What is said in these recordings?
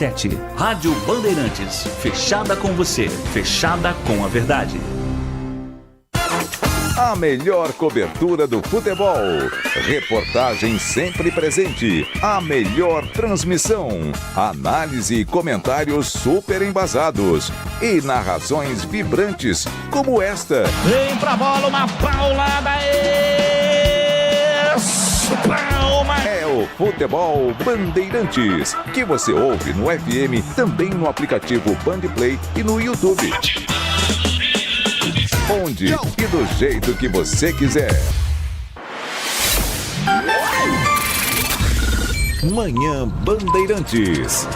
Tete, Rádio Bandeirantes, fechada com você, fechada com a verdade. A melhor cobertura do futebol, reportagem sempre presente, a melhor transmissão, análise e comentários super embasados e narrações vibrantes como esta. Vem pra bola, uma paulada, palma! É o Futebol Bandeirantes, que você ouve no FM, também no aplicativo Bandplay e no YouTube. Onde e do jeito que você quiser. Manhã Bandeirantes.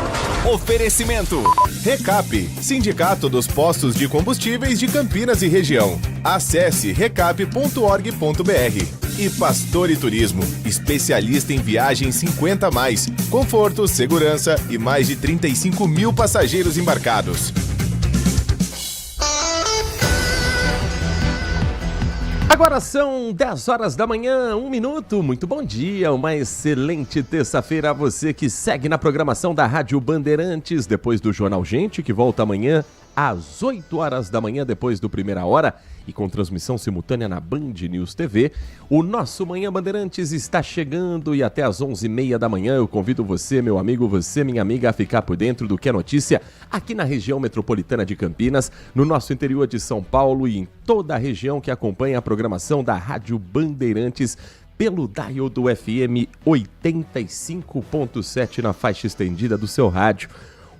Oferecimento. Recap, Sindicato dos Postos de Combustíveis de Campinas e Região. Acesse recap.org.br. E Pastore Turismo, especialista em viagens 50+, conforto, segurança e mais de 35 mil passageiros embarcados. Agora são 10 horas da manhã, 1 minuto. Muito bom dia, uma excelente terça-feira a você que segue na programação da Rádio Bandeirantes, depois do Jornal Gente, que volta amanhã às 8 horas da manhã, depois do Primeira Hora, e com transmissão simultânea na Band News TV. O nosso Manhã Bandeirantes está chegando e até às 11h30 da manhã eu convido você, meu amigo, você, minha amiga, a ficar por dentro do que é notícia aqui na região metropolitana de Campinas, no nosso interior de São Paulo e em toda a região que acompanha a programação da Rádio Bandeirantes pelo dial do FM 85.7 na faixa estendida do seu rádio.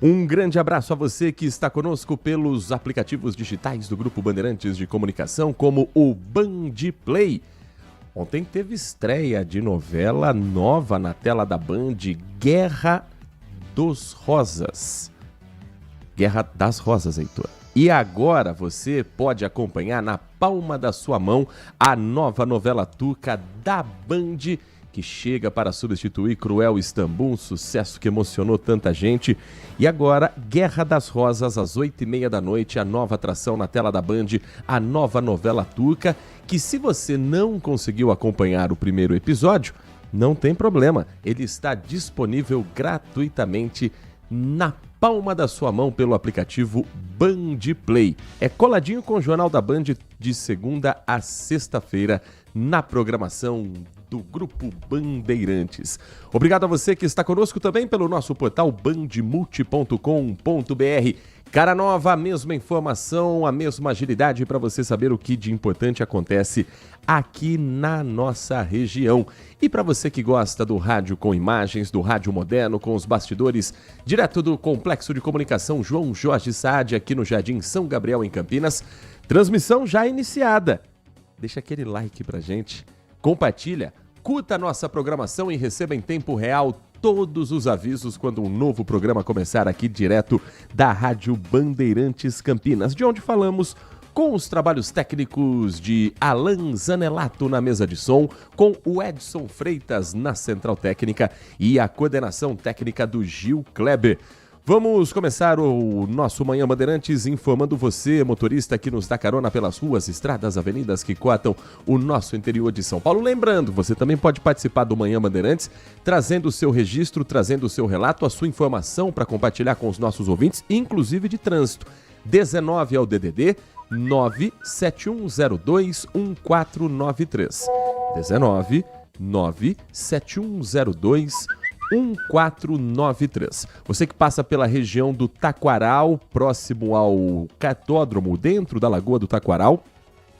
Um grande abraço a você que está conosco pelos aplicativos digitais do Grupo Bandeirantes de Comunicação, como o Bandplay. Ontem teve estreia de novela nova na tela da Band, Guerra dos Rosas. Guerra das Rosas, Heitor. E agora você pode acompanhar na palma da sua mão a nova novela turca da Band, que chega para substituir Cruel Istambul, um sucesso que emocionou tanta gente. E agora, Guerra das Rosas, às 8h30 da noite, a nova atração na tela da Band, a nova novela turca, que se você não conseguiu acompanhar o primeiro episódio, não tem problema, ele está disponível gratuitamente na palma da sua mão pelo aplicativo Bandplay. É coladinho com o Jornal da Band de segunda a sexta-feira na programação do Grupo Bandeirantes. Obrigado a você que está conosco também pelo nosso portal bandmulti.com.br. Cara nova, a mesma informação, a mesma agilidade para você saber o que de importante acontece aqui na nossa região. E para você que gosta do rádio com imagens, do rádio moderno, com os bastidores, direto do Complexo de Comunicação João Jorge Saad, aqui no Jardim São Gabriel, em Campinas, transmissão já iniciada. Deixa aquele like pra gente, compartilha, curta a nossa programação e receba em tempo real todos os avisos quando um novo programa começar aqui direto da Rádio Bandeirantes Campinas, de onde falamos com os trabalhos técnicos de Alan Zanelato na mesa de som, com o Edson Freitas na central técnica e a coordenação técnica do Gil Kleber. Vamos começar o nosso Manhã Bandeirantes informando você, motorista que nos dá carona pelas ruas, estradas, avenidas que cortam o nosso interior de São Paulo. Lembrando, você também pode participar do Manhã Bandeirantes, trazendo o seu registro, trazendo o seu relato, a sua informação para compartilhar com os nossos ouvintes, inclusive de trânsito. 19 é o DDD 971021493. 19 971021493. 1493. Você que passa pela região do Taquaral, próximo ao cartódromo, dentro da Lagoa do Taquaral,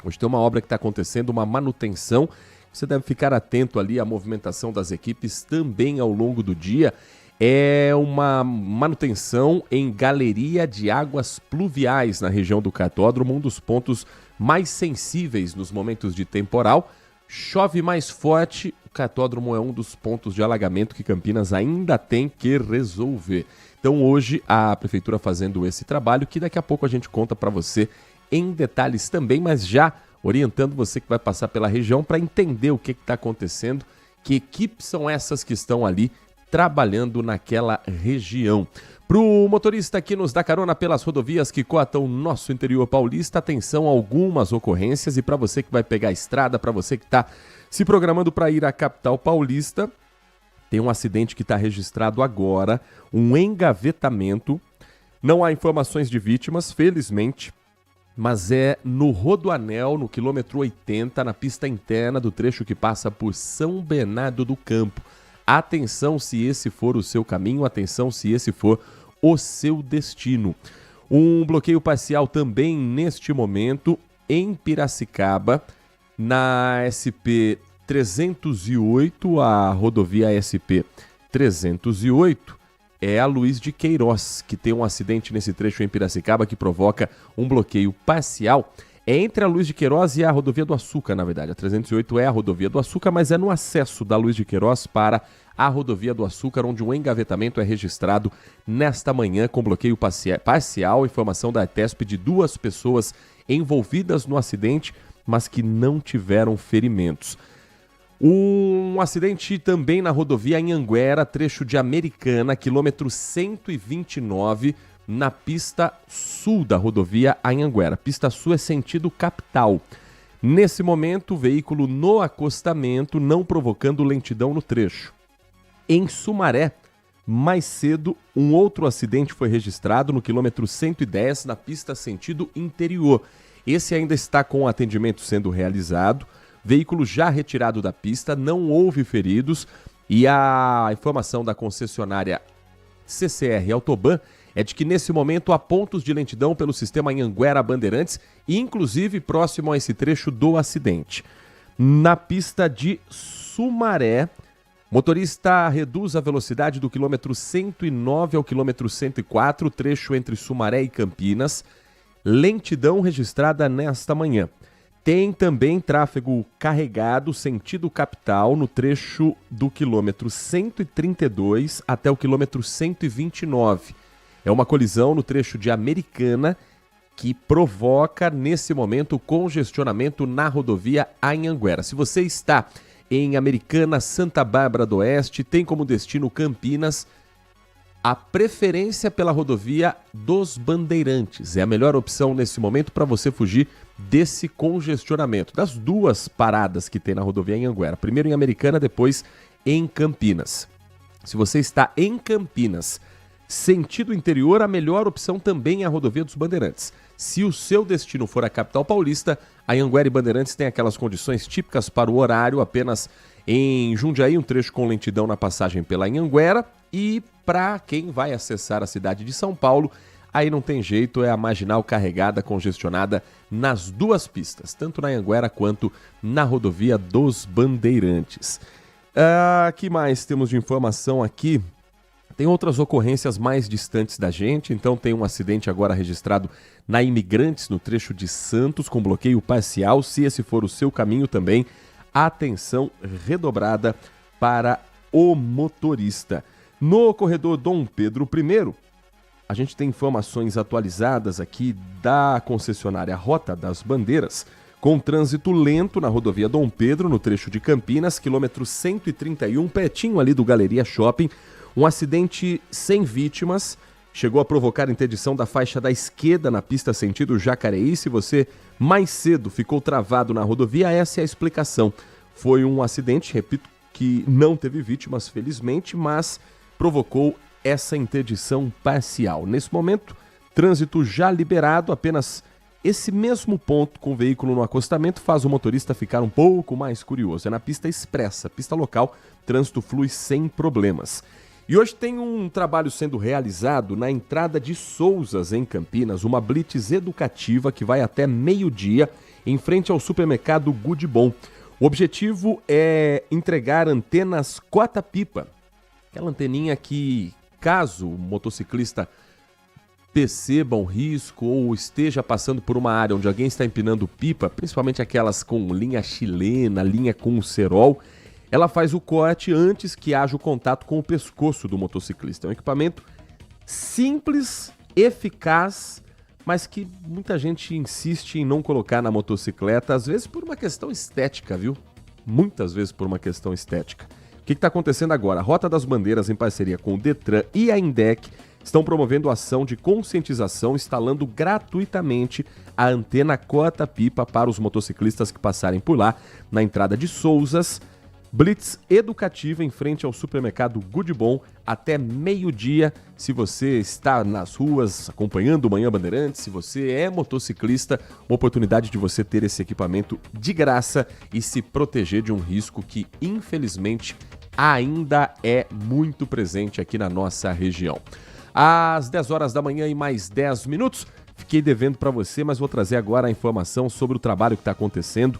hoje tem uma obra que está acontecendo, uma manutenção. Você deve ficar atento ali à movimentação das equipes também ao longo do dia. É uma manutenção em galeria de águas pluviais na região do cartódromo, um dos pontos mais sensíveis nos momentos de temporal. Chove mais forte, o cartódromo é um dos pontos de alagamento que Campinas ainda tem que resolver. Então hoje a prefeitura fazendo esse trabalho que daqui a pouco a gente conta para você em detalhes também, mas já orientando você que vai passar pela região para entender o que está acontecendo, que equipes são essas que estão ali trabalhando naquela região. Para o motorista que nos dá carona pelas rodovias que cortam o nosso interior paulista, atenção a algumas ocorrências, e para você que vai pegar a estrada, para você que está se programando para ir à capital paulista, Tem um acidente que está registrado agora, um engavetamento. Não há informações de vítimas, felizmente, mas é no Rodoanel, no quilômetro 80, na pista interna do trecho que passa por São Bernardo do Campo. Atenção se esse for o seu caminho, atenção se esse for o seu destino. Um bloqueio parcial também neste momento em Piracicaba, na SP 308, a rodovia SP 308, é a Luiz de Queiroz, que tem um acidente nesse trecho em Piracicaba que provoca um bloqueio parcial. É entre a Luiz de Queiroz e a rodovia do Açúcar, na verdade. A 308 é a rodovia do Açúcar, mas é no acesso da Luiz de Queiroz para a rodovia do Açúcar, onde um engavetamento é registrado nesta manhã com bloqueio parcial. Informação da ETESP de 2 pessoas envolvidas no acidente, mas que não tiveram ferimentos. Um acidente também na rodovia Anhanguera, trecho de Americana, quilômetro 129, na pista sul da rodovia Anhanguera. Pista sul é sentido capital. Nesse momento, o veículo no acostamento, não provocando lentidão no trecho. Em Sumaré, mais cedo, um outro acidente foi registrado no quilômetro 110, na pista sentido interior. Esse ainda está com o atendimento sendo realizado. Veículo já retirado da pista, não houve feridos e a informação da concessionária CCR Autoban é de que nesse momento há pontos de lentidão pelo sistema Anhanguera Bandeirantes e inclusive próximo a esse trecho do acidente. Na pista de Sumaré, motorista reduz a velocidade do quilômetro 109 ao quilômetro 104, trecho entre Sumaré e Campinas. Lentidão registrada nesta manhã. Tem também tráfego carregado sentido capital no trecho do quilômetro 132 até o quilômetro 129. É uma colisão no trecho de Americana que provoca, nesse momento, congestionamento na rodovia Anhanguera. Se você está em Americana, Santa Bárbara do Oeste, tem como destino Campinas, a preferência pela rodovia dos Bandeirantes. É a melhor opção nesse momento para você fugir desse congestionamento. Das 2 paradas que tem na rodovia Anhanguera. Primeiro em Americana, depois em Campinas. Se você está em Campinas, sentido interior, a melhor opção também é a rodovia dos Bandeirantes. Se o seu destino for a capital paulista, a Anhanguera e Bandeirantes têm aquelas condições típicas para o horário, apenas em Jundiaí, um trecho com lentidão na passagem pela Anhanguera. E para quem vai acessar a cidade de São Paulo, aí não tem jeito, é a marginal carregada, congestionada nas 2 pistas, tanto na Anhanguera quanto na rodovia dos Bandeirantes. Que mais temos de informação aqui? Tem outras ocorrências mais distantes da gente, então tem um acidente agora registrado na Imigrantes, no trecho de Santos, com bloqueio parcial. Se esse for o seu caminho também, atenção redobrada para o motorista. No corredor Dom Pedro I, a gente tem informações atualizadas aqui da concessionária Rota das Bandeiras, com trânsito lento na rodovia Dom Pedro, no trecho de Campinas, quilômetro 131, pertinho ali do Galeria Shopping. Um acidente sem vítimas, chegou a provocar interdição da faixa da esquerda na pista sentido Jacareí. Se você mais cedo ficou travado na rodovia, essa é a explicação. Foi um acidente, repito, que não teve vítimas, felizmente, mas provocou essa interdição parcial. Nesse momento, trânsito já liberado, apenas esse mesmo ponto com o veículo no acostamento faz o motorista ficar um pouco mais curioso. É na pista expressa, pista local, trânsito flui sem problemas. E hoje tem um trabalho sendo realizado na entrada de Souzas, em Campinas, uma blitz educativa que vai até meio-dia, em frente ao supermercado Good Bom. O objetivo é entregar antenas cota-pipa, aquela anteninha que, caso o motociclista perceba um risco ou esteja passando por uma área onde alguém está empinando pipa, principalmente aquelas com linha chilena, linha com cerol, ela faz o corte antes que haja o contato com o pescoço do motociclista. É um equipamento simples, eficaz, mas que muita gente insiste em não colocar na motocicleta, às vezes por uma questão estética, viu? Muitas vezes por uma questão estética. O que está acontecendo agora? A Rota das Bandeiras, em parceria com o Detran e a Indec, estão promovendo ação de conscientização, instalando gratuitamente a antena corta-pipa para os motociclistas que passarem por lá, na entrada de Souzas. Blitz educativa em frente ao supermercado Good Bom até meio-dia. Se você está nas ruas acompanhando o Manhã Bandeirantes, se você é motociclista, uma oportunidade de você ter esse equipamento de graça e se proteger de um risco que, infelizmente, ainda é muito presente aqui na nossa região. Às 10 horas da manhã e mais 10 minutos, fiquei devendo para você, mas vou trazer agora a informação sobre o trabalho que está acontecendo.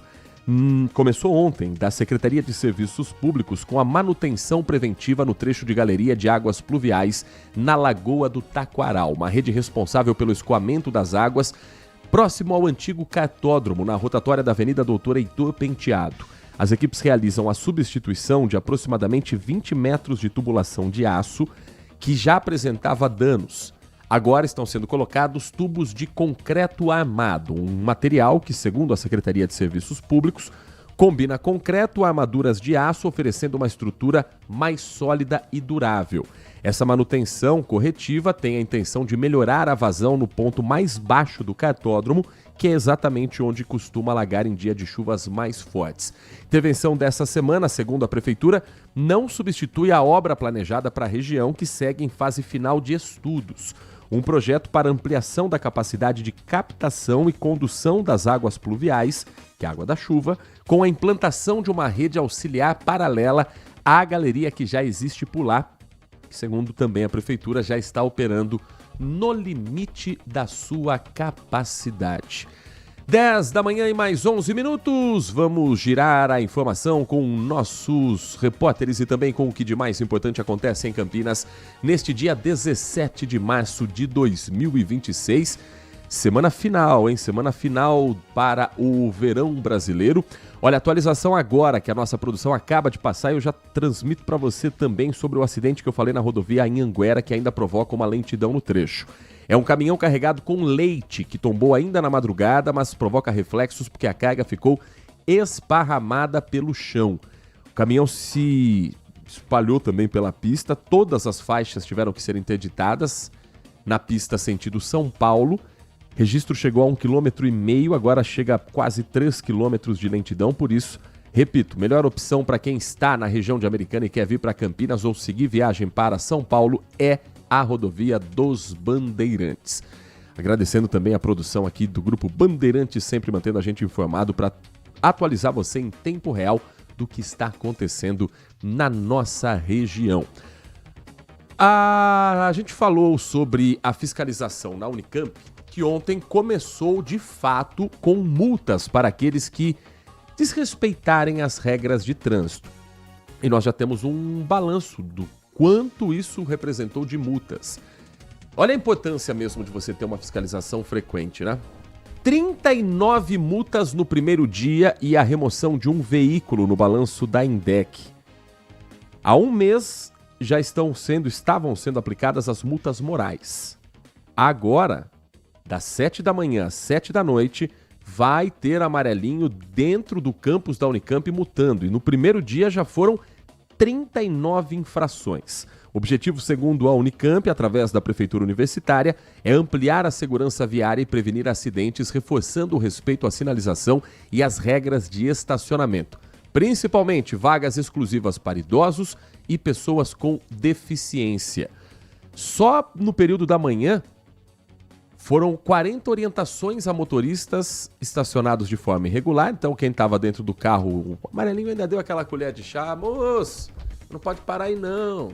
Começou ontem, da Secretaria de Serviços Públicos, com a manutenção preventiva no trecho de galeria de águas pluviais na Lagoa do Taquaral, uma rede responsável pelo escoamento das águas próximo ao antigo cartódromo, na rotatória da Avenida Doutor Heitor Penteado. As equipes realizam a substituição de aproximadamente 20 metros de tubulação de aço que já apresentava danos. Agora estão sendo colocados tubos de concreto armado, um material que, segundo a Secretaria de Serviços Públicos, combina concreto, armaduras de aço, oferecendo uma estrutura mais sólida e durável. Essa manutenção corretiva tem a intenção de melhorar a vazão no ponto mais baixo do cartódromo, que é exatamente onde costuma alagar em dia de chuvas mais fortes. Intervenção dessa semana, segundo a Prefeitura, não substitui a obra planejada para a região, que segue em fase final de estudos. Um projeto para ampliação da capacidade de captação e condução das águas pluviais, que é a água da chuva, com a implantação de uma rede auxiliar paralela à galeria que já existe por lá, que, segundo também a Prefeitura, já está operando no limite da sua capacidade. 10 da manhã e mais 11 minutos, vamos girar a informação com nossos repórteres e também com o que de mais importante acontece em Campinas neste dia 17 de março de 2026. Semana final, hein? Semana final para o verão brasileiro. Olha, atualização agora que a nossa produção acaba de passar e eu já transmito para você também sobre o acidente que eu falei na rodovia Anhanguera, que ainda provoca uma lentidão no trecho. É um caminhão carregado com leite que tombou ainda na madrugada, mas provoca reflexos porque a carga ficou esparramada pelo chão. O caminhão se espalhou também pela pista, todas as faixas tiveram que ser interditadas na pista sentido São Paulo. Registro chegou a 1,5 km, agora chega a quase 3 km de lentidão, por isso, repito, melhor opção para quem está na região de Americana e quer vir para Campinas ou seguir viagem para São Paulo é a rodovia dos Bandeirantes. Agradecendo também a produção aqui do Grupo Bandeirantes, sempre mantendo a gente informado para atualizar você em tempo real do que está acontecendo na nossa região. A gente falou sobre a fiscalização na Unicamp, que ontem começou de fato com multas para aqueles que desrespeitarem as regras de trânsito. E nós já temos um balanço do quanto isso representou de multas. Olha a importância mesmo de você ter uma fiscalização frequente, né? 39 multas no primeiro dia e a remoção de um veículo no balanço da INDEC. Há um mês já estavam sendo aplicadas as multas morais. Agora, das 7 da manhã às 7 da noite, vai ter amarelinho dentro do campus da Unicamp multando. E no primeiro dia já foram 39 infrações. O objetivo, segundo a Unicamp, através da Prefeitura Universitária, é ampliar a segurança viária e prevenir acidentes, reforçando o respeito à sinalização e às regras de estacionamento. Principalmente vagas exclusivas para idosos e pessoas com deficiência. Só no período da manhã, foram 40 orientações a motoristas estacionados de forma irregular. Então, quem estava dentro do carro, o amarelinho ainda deu aquela colher de chá. Moço, não pode parar aí não.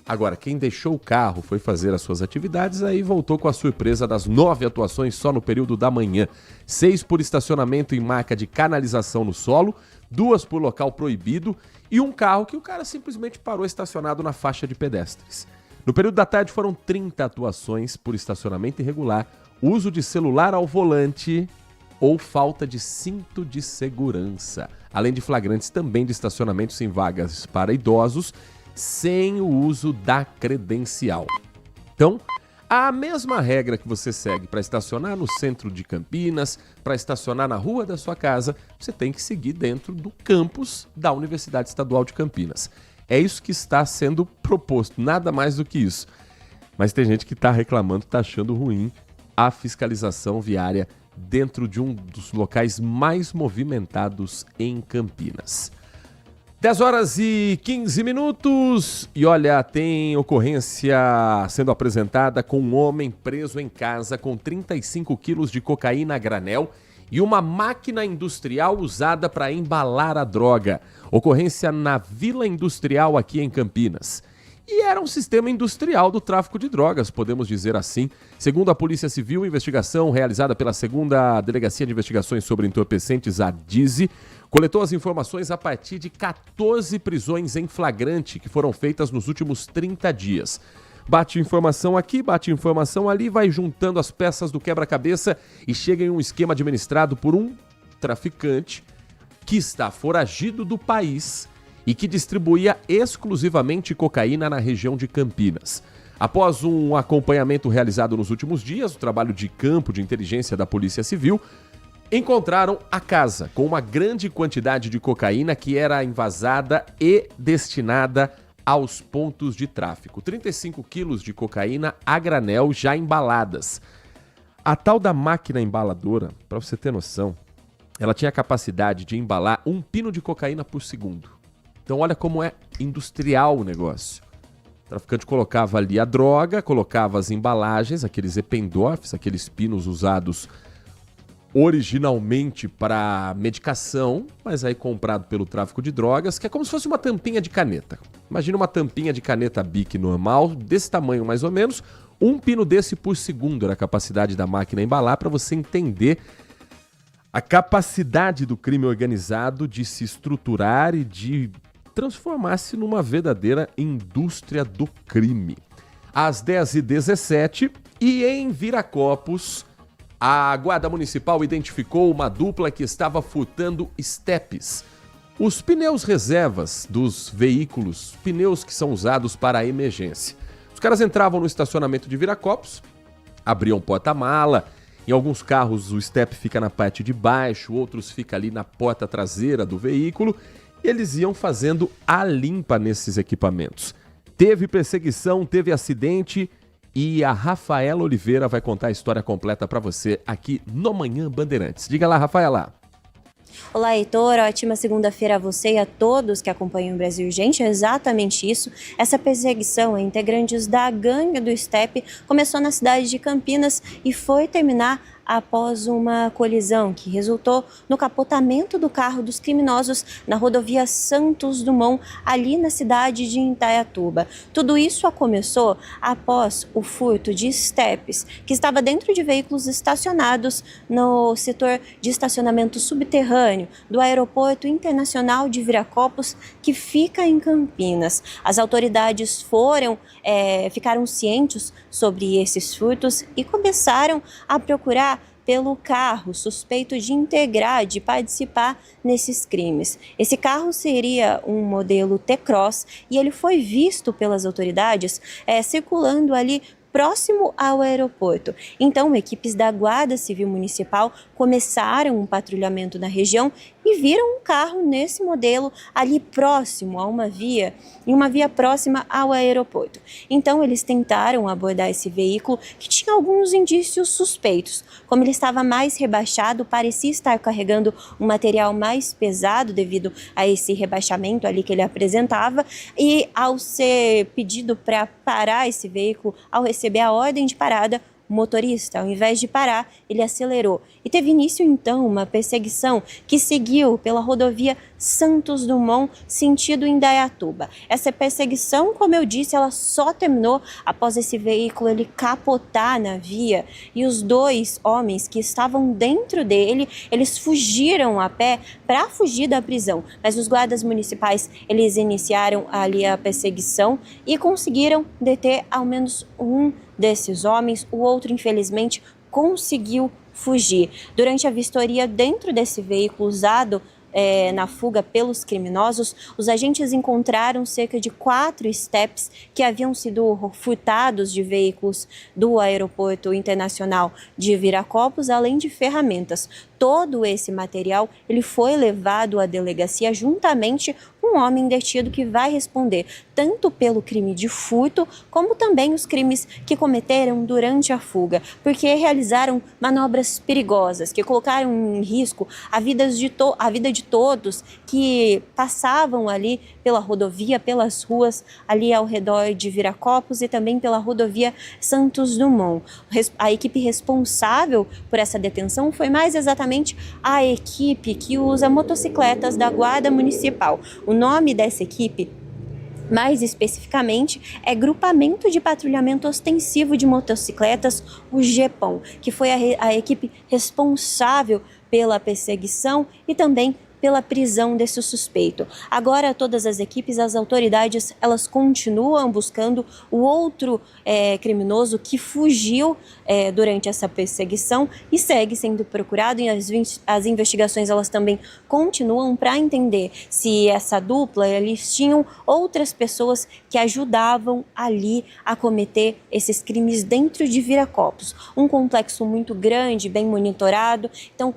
Agora, quem deixou o carro, foi fazer as suas atividades, aí voltou com a surpresa das 9 atuações só no período da manhã. 6 por estacionamento em marca de canalização no solo, 2 por local proibido e um carro que o cara simplesmente parou estacionado na faixa de pedestres. No período da tarde foram 30 atuações por estacionamento irregular, uso de celular ao volante ou falta de cinto de segurança, além de flagrantes também de estacionamentos em vagas para idosos sem o uso da credencial. Então, a mesma regra que você segue para estacionar no centro de Campinas, para estacionar na rua da sua casa, você tem que seguir dentro do campus da Universidade Estadual de Campinas. É isso que está sendo proposto, nada mais do que isso. Mas tem gente que está reclamando, está achando ruim a fiscalização viária dentro de um dos locais mais movimentados em Campinas. 10 horas e 15 minutos. E olha, tem ocorrência sendo apresentada com um homem preso em casa com 35 quilos de cocaína a granel e uma máquina industrial usada para embalar a droga. Ocorrência na Vila Industrial aqui em Campinas. E era um sistema industrial do tráfico de drogas, podemos dizer assim. Segundo a Polícia Civil, investigação realizada pela 2ª Delegacia de Investigações sobre Entorpecentes, a DISE, coletou as informações a partir de 14 prisões em flagrante que foram feitas nos últimos 30 dias. Bate informação aqui, bate informação ali, vai juntando as peças do quebra-cabeça e chega em um esquema administrado por um traficante que está foragido do país e que distribuía exclusivamente cocaína na região de Campinas. Após um acompanhamento realizado nos últimos dias, o trabalho de campo de inteligência da Polícia Civil, encontraram a casa com uma grande quantidade de cocaína que era envasada e destinada aos pontos de tráfico. 35 quilos de cocaína a granel já embaladas. A tal da máquina embaladora, para você ter noção, ela tinha a capacidade de embalar 1 pino de cocaína por segundo. Então olha como é industrial o negócio. O traficante colocava ali a droga, colocava as embalagens, aqueles Eppendorfs, aqueles pinos usados originalmente para medicação, mas aí comprado pelo tráfico de drogas, que é como se fosse uma tampinha de caneta. Imagina uma tampinha de caneta Bic normal, desse tamanho mais ou menos, 1 pino desse por segundo era a capacidade da máquina embalar, para você entender a capacidade do crime organizado de se estruturar e de transformar-se numa verdadeira indústria do crime. Às 10h17 e em Viracopos, a Guarda Municipal identificou uma dupla que estava furtando estepes. Os pneus reservas dos veículos, pneus que são usados para a emergência. Os caras entravam no estacionamento de Viracopos, abriam porta-mala. Em alguns carros o estepe fica na parte de baixo, outros fica ali na porta traseira do veículo. E eles iam fazendo a limpa nesses equipamentos. Teve perseguição, teve acidente e a Rafaela Oliveira vai contar a história completa para você aqui no Manhã Bandeirantes. Diga lá, Rafaela. Olá, Heitor. Ótima segunda-feira a você e a todos que acompanham o Brasil Urgente. É exatamente isso. Essa perseguição a integrantes da gangue do estepe começou na cidade de Campinas e foi terminar após uma colisão que resultou no capotamento do carro dos criminosos na rodovia Santos Dumont, ali na cidade de Indaiatuba. Tudo isso começou após o furto de estepes, que estava dentro de veículos estacionados no setor de estacionamento subterrâneo do Aeroporto Internacional de Viracopos, que fica em Campinas. As autoridades ficaram cientes sobre esses furtos e começaram a procurar pelo carro suspeito de integrar, de participar nesses crimes. Esse carro seria um modelo T-Cross e ele foi visto pelas autoridades circulando ali próximo ao aeroporto. Então, equipes da Guarda Civil Municipal começaram um patrulhamento na região e viram um carro nesse modelo ali próximo a uma via próxima ao aeroporto. Então, eles tentaram abordar esse veículo que tinha alguns indícios suspeitos. Como ele estava mais rebaixado, parecia estar carregando um material mais pesado devido a esse rebaixamento ali que ele apresentava, e ao ser pedido para parar esse veículo, ao receber a ordem de parada, o motorista, ao invés de parar, ele acelerou. E teve início, então, uma perseguição que seguiu pela rodovia Santos Dumont, sentido Indaiatuba. Essa perseguição, como eu disse, ela só terminou após esse veículo ele capotar na via. E os 2 homens que estavam dentro dele, eles fugiram a pé para fugir da prisão. Mas os guardas municipais, eles iniciaram ali a perseguição e conseguiram deter ao menos um desses homens. O outro, infelizmente, conseguiu fugir. Durante a vistoria dentro desse veículo usado na fuga pelos criminosos, os agentes encontraram cerca de 4 estepes que haviam sido furtados de veículos do Aeroporto Internacional de Viracopos, além de ferramentas. Todo esse material ele foi levado à delegacia juntamente com um homem detido que vai responder tanto pelo crime de furto, como também os crimes que cometeram durante a fuga, porque realizaram manobras perigosas, que colocaram em risco a vida de todos que passavam ali pela rodovia, pelas ruas ali ao redor de Viracopos e também pela rodovia Santos Dumont. A equipe responsável por essa detenção foi mais exatamente a equipe que usa motocicletas da Guarda Municipal. O nome dessa equipe, mais especificamente, é Grupamento de Patrulhamento Ostensivo de Motocicletas, o GEPOM, que foi a equipe responsável pela perseguição e também pela prisão desse suspeito. Agora, todas as equipes, as autoridades, elas continuam buscando o outro criminoso que fugiu durante essa perseguição e segue sendo procurado, e as investigações elas também continuam para entender se essa dupla, eles tinham outras pessoas que ajudavam ali a cometer esses crimes dentro de Viracopos. Um complexo muito grande, bem monitorado, então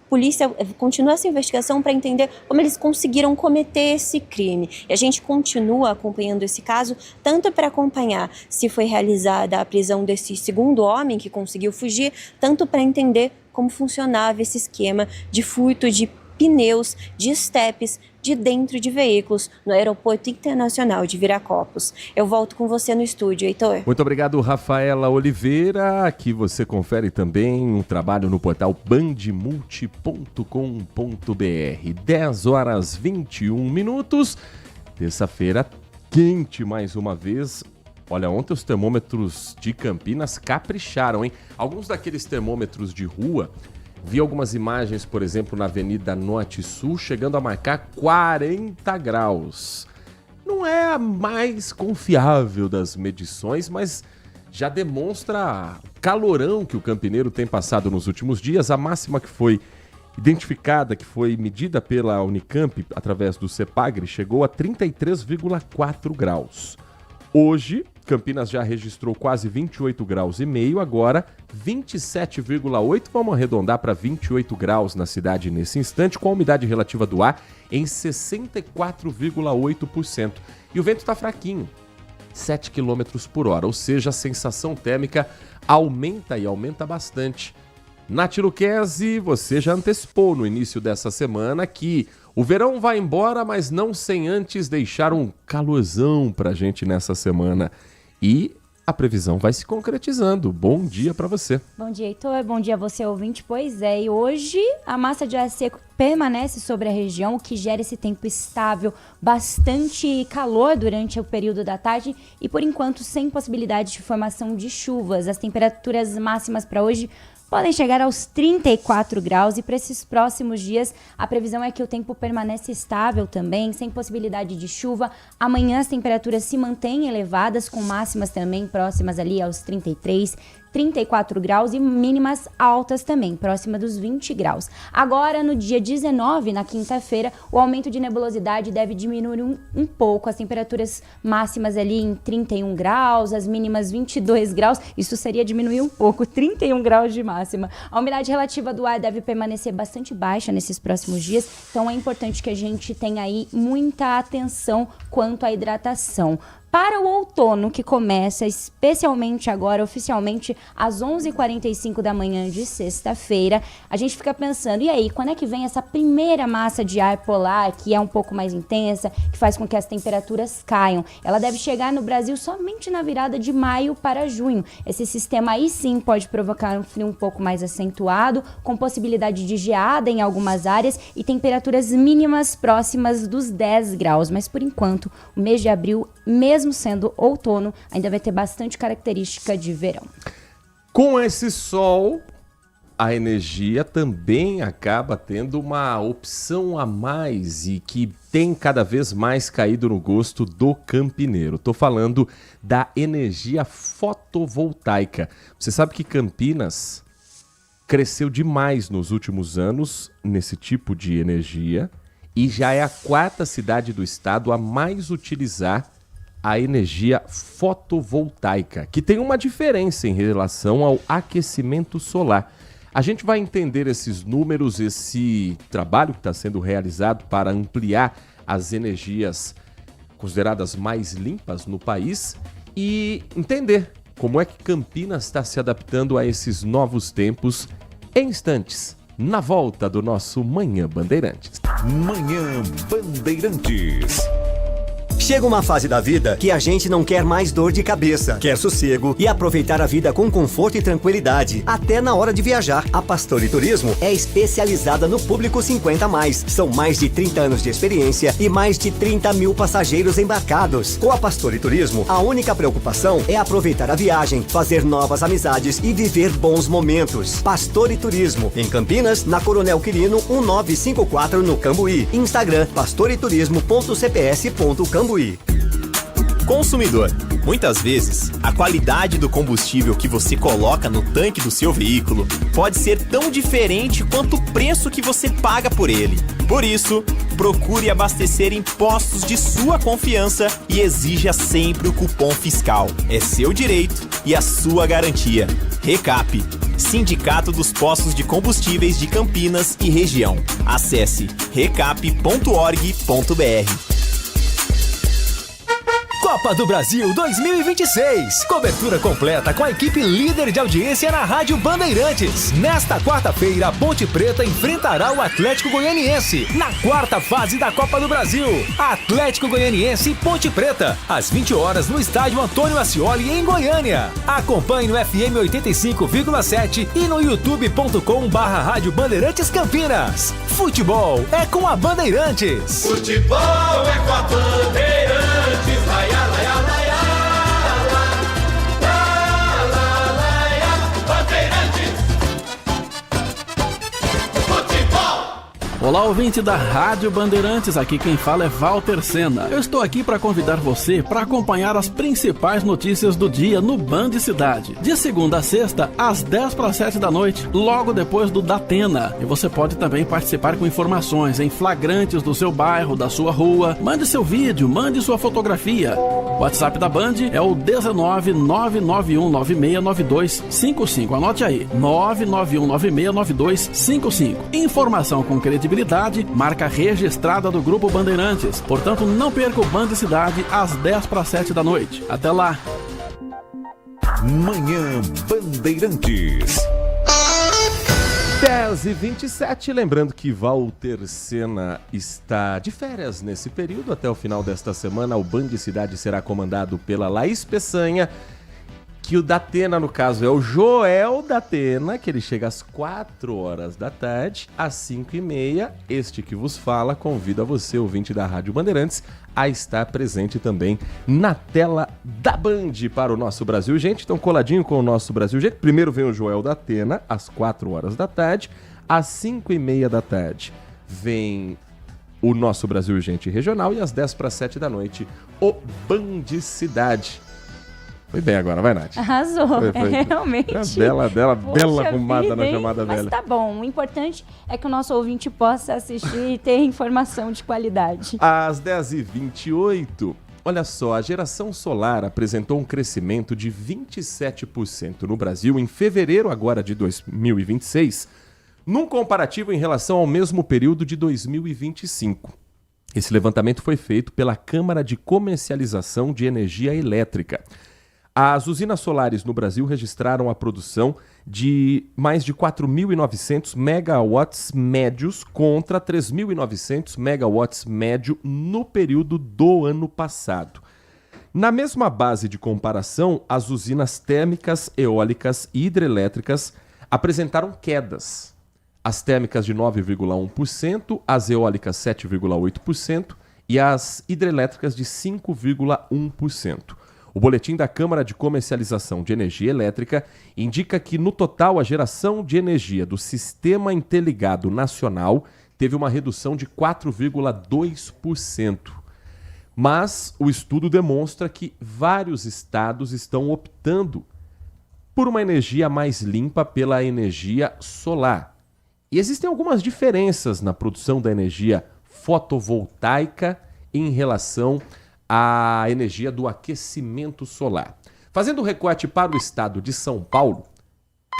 polícia continua essa investigação para entender como eles conseguiram cometer esse crime. E a gente continua acompanhando esse caso, tanto para acompanhar se foi realizada a prisão desse segundo homem que conseguiu fugir, tanto para entender como funcionava esse esquema de furto de pneus, de estepes, de dentro de veículos no Aeroporto Internacional de Viracopos. Eu volto com você no estúdio, Heitor. Muito obrigado, Rafaela Oliveira. Aqui você confere também um trabalho no portal bandmulti.com.br. 10h21. Terça-feira quente mais uma vez. Olha, ontem os termômetros de Campinas capricharam, hein? Alguns daqueles termômetros de rua, vi algumas imagens, por exemplo, na Avenida Norte Sul, chegando a marcar 40 graus. Não é a mais confiável das medições, mas já demonstra o calorão que o campineiro tem passado nos últimos dias. A máxima que foi identificada, que foi medida pela Unicamp através do CEPAGRE, chegou a 33,4 graus. Hoje, Campinas já registrou quase 28 graus e meio, agora 27,8, vamos arredondar para 28 graus na cidade nesse instante, com a umidade relativa do ar em 64,8%. E o vento está fraquinho, 7 km por hora, ou seja, a sensação térmica aumenta e aumenta bastante. Nath Luquezzi, você já antecipou no início dessa semana que o verão vai embora, mas não sem antes deixar um calorzão pra gente nessa semana. E a previsão vai se concretizando. Bom dia para você. Bom dia, Heitor. Bom dia a você, ouvinte. Pois é, e hoje a massa de ar seco permanece sobre a região, o que gera esse tempo estável, bastante calor durante o período da tarde e, por enquanto, sem possibilidade de formação de chuvas. As temperaturas máximas para hoje podem chegar aos 34 graus e para esses próximos dias a previsão é que o tempo permanece estável também, sem possibilidade de chuva. Amanhã as temperaturas se mantêm elevadas, com máximas também próximas ali aos 33, 34 graus e mínimas altas também, próxima dos 20 graus. Agora, no dia 19, na quinta-feira, o aumento de nebulosidade deve diminuir um pouco, as temperaturas máximas ali em 31 graus, as mínimas 22 graus, isso seria diminuir um pouco, 31 graus de máxima. A umidade relativa do ar deve permanecer bastante baixa nesses próximos dias, então é importante que a gente tenha aí muita atenção quanto à hidratação. Para o outono, que começa especialmente agora, oficialmente, às 11h45 da manhã de sexta-feira, a gente fica pensando, e aí, quando é que vem essa primeira massa de ar polar, que é um pouco mais intensa, que faz com que as temperaturas caiam? Ela deve chegar no Brasil somente na virada de maio para junho. Esse sistema aí sim pode provocar um frio um pouco mais acentuado, com possibilidade de geada em algumas áreas e temperaturas mínimas próximas dos 10 graus. Mas, por enquanto, o mês de abril, mesmo sendo outono, ainda vai ter bastante característica de verão. Com esse sol, a energia também acaba tendo uma opção a mais e que tem cada vez mais caído no gosto do campineiro. Estou falando da energia fotovoltaica. Você sabe que Campinas cresceu demais nos últimos anos nesse tipo de energia e já é a 4ª cidade do estado a mais utilizar a energia fotovoltaica, que tem uma diferença em relação ao aquecimento solar. A gente vai entender esses números, esse trabalho que está sendo realizado para ampliar as energias consideradas mais limpas no país e entender como é que Campinas está se adaptando a esses novos tempos em instantes, na volta do nosso Manhã Bandeirantes. Manhã Bandeirantes. Chega uma fase da vida que a gente não quer mais dor de cabeça, quer sossego e aproveitar a vida com conforto e tranquilidade, até na hora de viajar. A Pastore Turismo é especializada no público 50+. São mais de 30 anos de experiência e mais de 30 mil passageiros embarcados. Com a Pastore Turismo, a única preocupação é aproveitar a viagem, fazer novas amizades e viver bons momentos. Pastore Turismo, em Campinas, na Coronel Quirino 1954, no Cambuí. Instagram, pastoreturismo.cps.cambuí. Consumidor, muitas vezes, a qualidade do combustível que você coloca no tanque do seu veículo pode ser tão diferente quanto o preço que você paga por ele. Por isso, procure abastecer em postos de sua confiança e exija sempre o cupom fiscal. É seu direito e a sua garantia. Recap, Sindicato dos Postos de Combustíveis de Campinas e Região. Acesse recap.org.br. Copa do Brasil 2026. Cobertura completa com a equipe líder de audiência na Rádio Bandeirantes. Nesta quarta-feira, a Ponte Preta enfrentará o Atlético Goianiense na quarta fase da Copa do Brasil. Atlético Goianiense e Ponte Preta, às 20 horas no estádio Antônio Ascioli, em Goiânia. Acompanhe no FM 85,7 e no youtube.com/Rádio Bandeirantes Campinas. Futebol é com a Bandeirantes. Futebol é com a Bandeirantes. Laia, laia, laia, laia, Bandeirantes. Futebol. Olá, ouvinte da Rádio Bandeirantes, aqui quem fala é Walter Sena. Eu estou aqui para convidar você para acompanhar as principais notícias do dia no Band Cidade. De segunda a sexta, às 10:07 da noite, logo depois do Datena. E você pode também participar com informações em flagrantes do seu bairro, da sua rua. Mande seu vídeo, mande sua fotografia. O WhatsApp da Band é o 19991969255. Anote aí, 991969255. Informação com credibilidade, marca registrada do Grupo Bandeirantes. Portanto, não perca o Band Cidade às 10:07 da noite. Até lá! Manhã Bandeirantes. 10h27, lembrando que Walter Sena está de férias nesse período. Até o final desta semana, o Band Cidade será comandado pela Laís Peçanha, que o Datena, no caso, é o Joel Datena, que ele chega às 4 horas da tarde, às 5h30. Este que vos fala convida você, ouvinte da Rádio Bandeirantes, a estar presente também na tela da Band para o Nosso Brasil Gente. Então, coladinho com o Nosso Brasil Gente. Primeiro vem o Joel Datena, às 4 horas da tarde. Às 5h30 da tarde vem o Nosso Brasil Gente Regional. E às 10:07 da noite, o Band Cidade. Foi bem agora, vai, Nath. Arrasou, foi. Realmente. Bela arrumada vida, na chamada mas velha. Mas tá bom, o importante é que o nosso ouvinte possa assistir e ter informação de qualidade. Às 10h28, olha só, a geração solar apresentou um crescimento de 27% no Brasil em fevereiro agora de 2026, num comparativo em relação ao mesmo período de 2025. Esse levantamento foi feito pela Câmara de Comercialização de Energia Elétrica. As usinas solares no Brasil registraram a produção de mais de 4.900 megawatts médios contra 3.900 megawatts médio no período do ano passado. Na mesma base de comparação, as usinas térmicas, eólicas e hidrelétricas apresentaram quedas. As térmicas de 9,1%, as eólicas 7,8% e as hidrelétricas de 5,1%. O boletim da Câmara de Comercialização de Energia Elétrica indica que, no total, a geração de energia do Sistema Interligado Nacional teve uma redução de 4,2%. Mas o estudo demonstra que vários estados estão optando por uma energia mais limpa pela energia solar. E existem algumas diferenças na produção da energia fotovoltaica em relação à energia do aquecimento solar. Fazendo o recorte para o estado de São Paulo,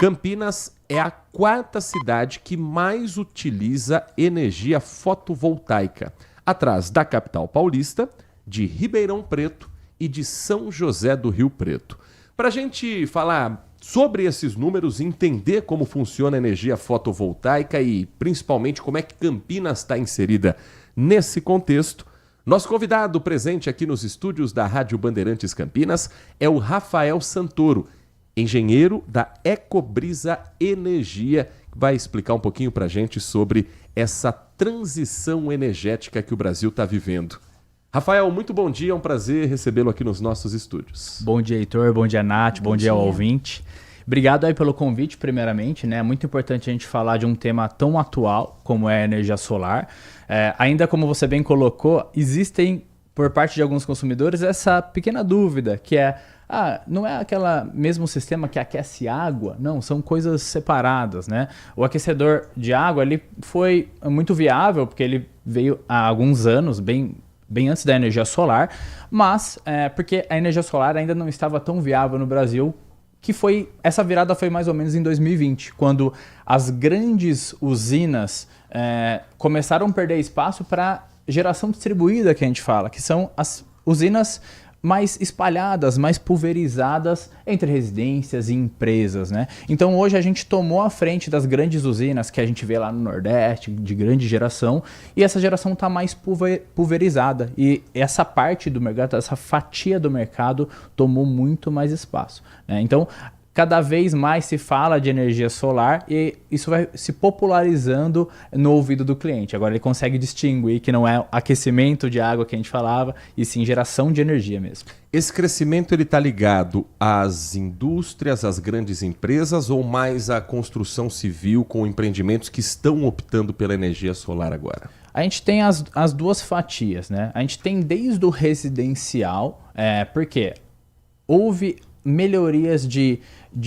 Campinas é a quarta cidade que mais utiliza energia fotovoltaica, atrás da capital paulista, de Ribeirão Preto e de São José do Rio Preto. Para a gente falar sobre esses números, entender como funciona a energia fotovoltaica e principalmente como é que Campinas está inserida nesse contexto, nosso convidado presente aqui nos estúdios da Rádio Bandeirantes Campinas é o Rafael Santoro, engenheiro da Ecobrisa Energia, que vai explicar um pouquinho para a gente sobre essa transição energética que o Brasil está vivendo. Rafael, muito bom dia, é um prazer recebê-lo aqui nos nossos estúdios. Bom dia, Heitor, bom dia, Nath, bom dia ao ouvinte. Obrigado aí pelo convite, primeiramente, né? É muito importante a gente falar de um tema tão atual como é a energia solar. Ainda como você bem colocou, existem, por parte de alguns consumidores, essa pequena dúvida, que é, não é aquele mesmo sistema que aquece água? Não, são coisas separadas, né? O aquecedor de água, ele foi muito viável, porque ele veio há alguns anos, bem antes da energia solar, mas porque a energia solar ainda não estava tão viável no Brasil, essa virada foi mais ou menos em 2020, quando as grandes usinas começaram a perder espaço para geração distribuída, que a gente fala, que são as usinas mais espalhadas, mais pulverizadas entre residências e empresas, né? Então hoje a gente tomou a frente das grandes usinas que a gente vê lá no Nordeste, de grande geração, e essa geração está mais pulverizada, e essa parte do mercado, essa fatia do mercado tomou muito mais espaço, né? Então cada vez mais se fala de energia solar e isso vai se popularizando no ouvido do cliente. Agora ele consegue distinguir que não é aquecimento de água que a gente falava, e sim geração de energia mesmo. Esse crescimento está ligado às indústrias, às grandes empresas ou mais à construção civil com empreendimentos que estão optando pela energia solar agora? A gente tem as duas fatias, né? A gente tem desde o residencial, porque houve melhorias de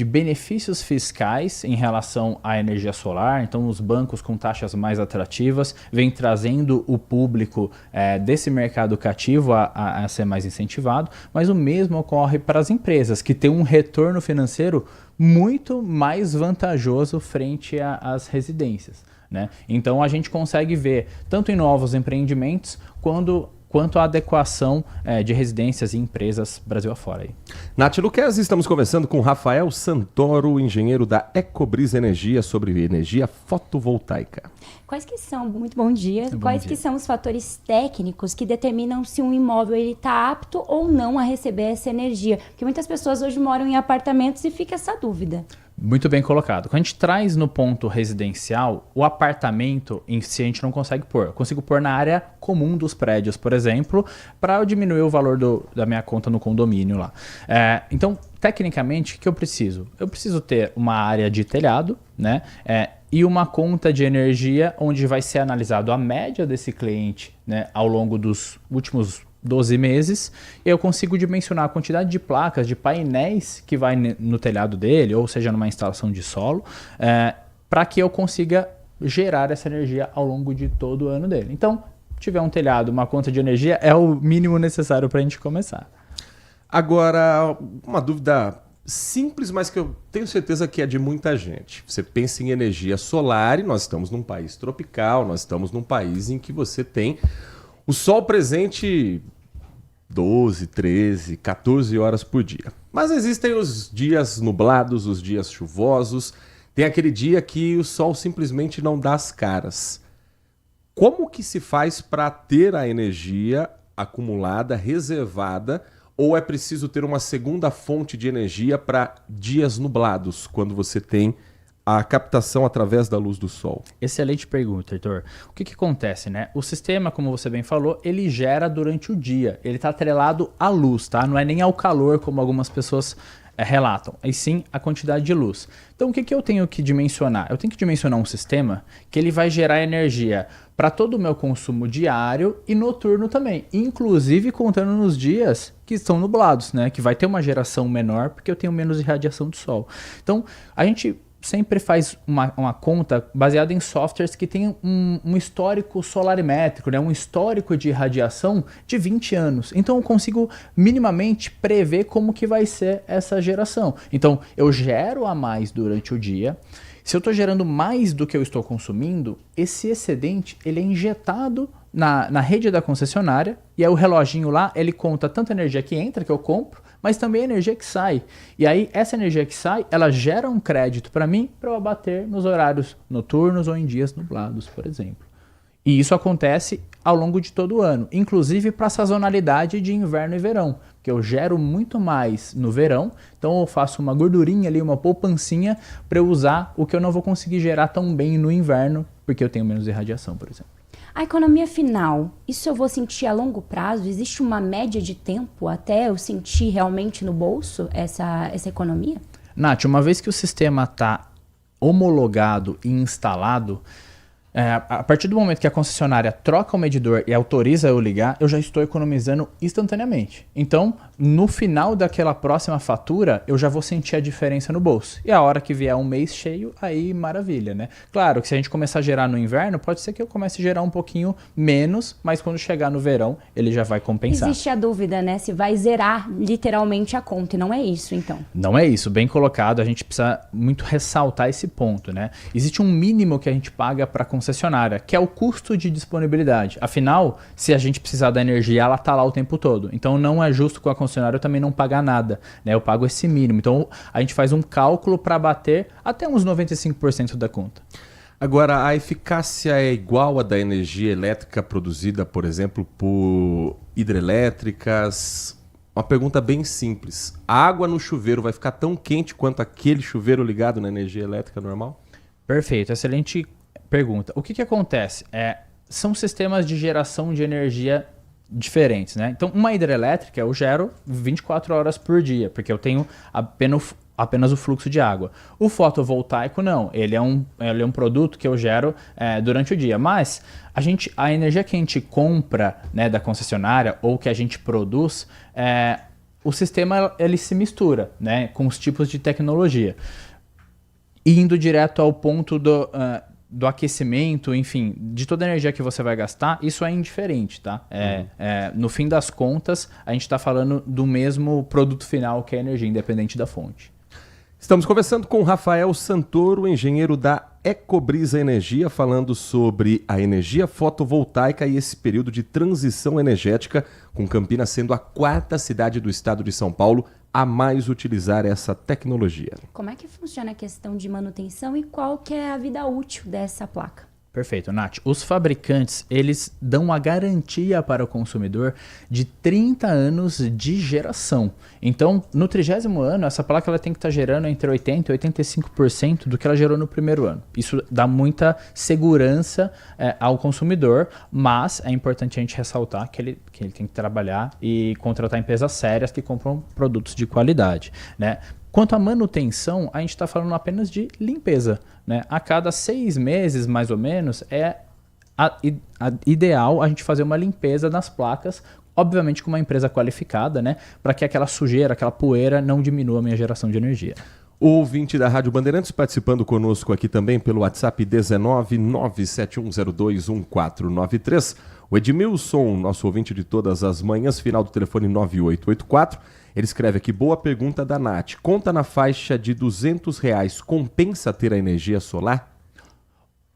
benefícios fiscais em relação à energia solar, então os bancos com taxas mais atrativas vêm trazendo o público desse mercado cativo a ser mais incentivado, mas o mesmo ocorre para as empresas, que têm um retorno financeiro muito mais vantajoso frente às residências, né? Então a gente consegue ver, tanto em novos empreendimentos, quanto a adequação de residências e empresas Brasil afora. Aí. Nath Luquez, estamos conversando com Rafael Santoro, engenheiro da Ecobrisa Energia, sobre energia fotovoltaica. Quais que são, muito bom dia, quais que são os fatores técnicos que determinam se um imóvel está apto ou não a receber essa energia? Porque muitas pessoas hoje moram em apartamentos e fica essa dúvida. Muito bem colocado. Quando a gente traz no ponto residencial, o apartamento em si a gente não consegue pôr. Eu consigo pôr na área comum dos prédios, por exemplo, para eu diminuir o valor da minha conta no condomínio lá. Então, tecnicamente, o que eu preciso? Eu preciso ter uma área de telhado, né? E uma conta de energia onde vai ser analisado a média desse cliente, né, ao longo dos últimos 12 meses, eu consigo dimensionar a quantidade de placas, de painéis que vai no telhado dele, ou seja, numa instalação de solo, para que eu consiga gerar essa energia ao longo de todo o ano dele. Então, se tiver um telhado, uma conta de energia, é o mínimo necessário para a gente começar. Agora, uma dúvida simples, mas que eu tenho certeza que é de muita gente. Você pensa em energia solar e nós estamos num país tropical, nós estamos num país em que você tem o sol presente 12, 13, 14 horas por dia. Mas existem os dias nublados, os dias chuvosos. Tem aquele dia que o sol simplesmente não dá as caras. Como que se faz para ter a energia acumulada, reservada, ou é preciso ter uma segunda fonte de energia para dias nublados, quando você tem a captação através da luz do sol? Excelente pergunta, Heitor. O que acontece, né? O sistema, como você bem falou, ele gera durante o dia. Ele está atrelado à luz, tá? Não é nem ao calor, como algumas pessoas relatam, e sim a quantidade de luz. Então, o que eu tenho que dimensionar? Eu tenho que dimensionar um sistema que ele vai gerar energia para todo o meu consumo diário e noturno também, inclusive contando nos dias que estão nublados, né? Que vai ter uma geração menor porque eu tenho menos irradiação do sol. Então, a gente sempre faz uma conta baseada em softwares que tem um histórico solarimétrico, né? Um histórico de radiação de 20 anos. Então eu consigo minimamente prever como que vai ser essa geração. Então eu gero a mais durante o dia. Se eu estou gerando mais do que eu estou consumindo, esse excedente ele é injetado na rede da concessionária, e aí o reloginho lá, ele conta tanto a energia que entra, que eu compro, mas também a energia que sai. E aí, essa energia que sai, ela gera um crédito para mim, para eu abater nos horários noturnos ou em dias nublados, por exemplo. E isso acontece ao longo de todo o ano, inclusive para a sazonalidade de inverno e verão, que eu gero muito mais no verão, então eu faço uma gordurinha ali, uma poupancinha, para eu usar o que eu não vou conseguir gerar tão bem no inverno, porque eu tenho menos irradiação, por exemplo. A economia final, isso eu vou sentir a longo prazo? Existe uma média de tempo até eu sentir realmente no bolso essa economia? Nath, uma vez que o sistema está homologado e instalado, a partir do momento que a concessionária troca o medidor e autoriza eu ligar, eu já estou economizando instantaneamente. Então, no final daquela próxima fatura, eu já vou sentir a diferença no bolso. E a hora que vier um mês cheio, aí maravilha, né? Claro que se a gente começar a gerar no inverno, pode ser que eu comece a gerar um pouquinho menos, mas quando chegar no verão, ele já vai compensar. Existe a dúvida, né? Se vai zerar literalmente a conta, e não é isso, então. Não é isso, bem colocado, a gente precisa muito ressaltar esse ponto, né? Existe um mínimo que a gente paga para concessionária, que é o custo de disponibilidade. Afinal, se a gente precisar da energia, ela está lá o tempo todo. Então não é justo com a concessionária eu também não pagar nada, né? Eu pago esse mínimo. Então a gente faz um cálculo para bater até uns 95% da conta. Agora, a eficácia é igual à da energia elétrica produzida, por exemplo, por hidrelétricas? Uma pergunta bem simples. A água no chuveiro vai ficar tão quente quanto aquele chuveiro ligado na energia elétrica normal? Perfeito, excelente pergunta. O que acontece? São sistemas de geração de energia diferentes, né? Então, uma hidrelétrica eu gero 24 horas por dia, porque eu tenho apenas o fluxo de água. O fotovoltaico não, ele é um produto que eu gero durante o dia, mas a energia que a gente compra, né, da concessionária ou que a gente produz, o sistema ele se mistura, né, com os tipos de tecnologia. Indo direto ao ponto do aquecimento, enfim, de toda a energia que você vai gastar, isso é indiferente, tá? No fim das contas, a gente está falando do mesmo produto final que é a energia, independente da fonte. Estamos conversando com Rafael Santoro, engenheiro da Ecobrisa Energia, falando sobre a energia fotovoltaica e esse período de transição energética, com Campinas sendo a 4ª cidade do estado de São Paulo a mais utilizar essa tecnologia. Como é que funciona a questão de manutenção e qual que é a vida útil dessa placa? Perfeito, Nath. Os fabricantes, eles dão uma garantia para o consumidor de 30 anos de geração. Então, no 30º ano, essa placa ela tem que estar gerando entre 80% e 85% do que ela gerou no primeiro ano. Isso dá muita segurança ao consumidor, mas é importante a gente ressaltar que ele tem que trabalhar e contratar empresas sérias que compram produtos de qualidade, né? Quanto à manutenção, a gente está falando apenas de limpeza, né? A cada 6 meses, mais ou menos, ideal a gente fazer uma limpeza nas placas, obviamente com uma empresa qualificada, né? Para que aquela sujeira, aquela poeira não diminua a minha geração de energia. O ouvinte da Rádio Bandeirantes participando conosco aqui também pelo WhatsApp 19971021493. O Edmilson, nosso ouvinte de todas as manhãs, final do telefone 9884. Ele escreve aqui, boa pergunta da Nath. Conta na faixa de R$200, compensa ter a energia solar?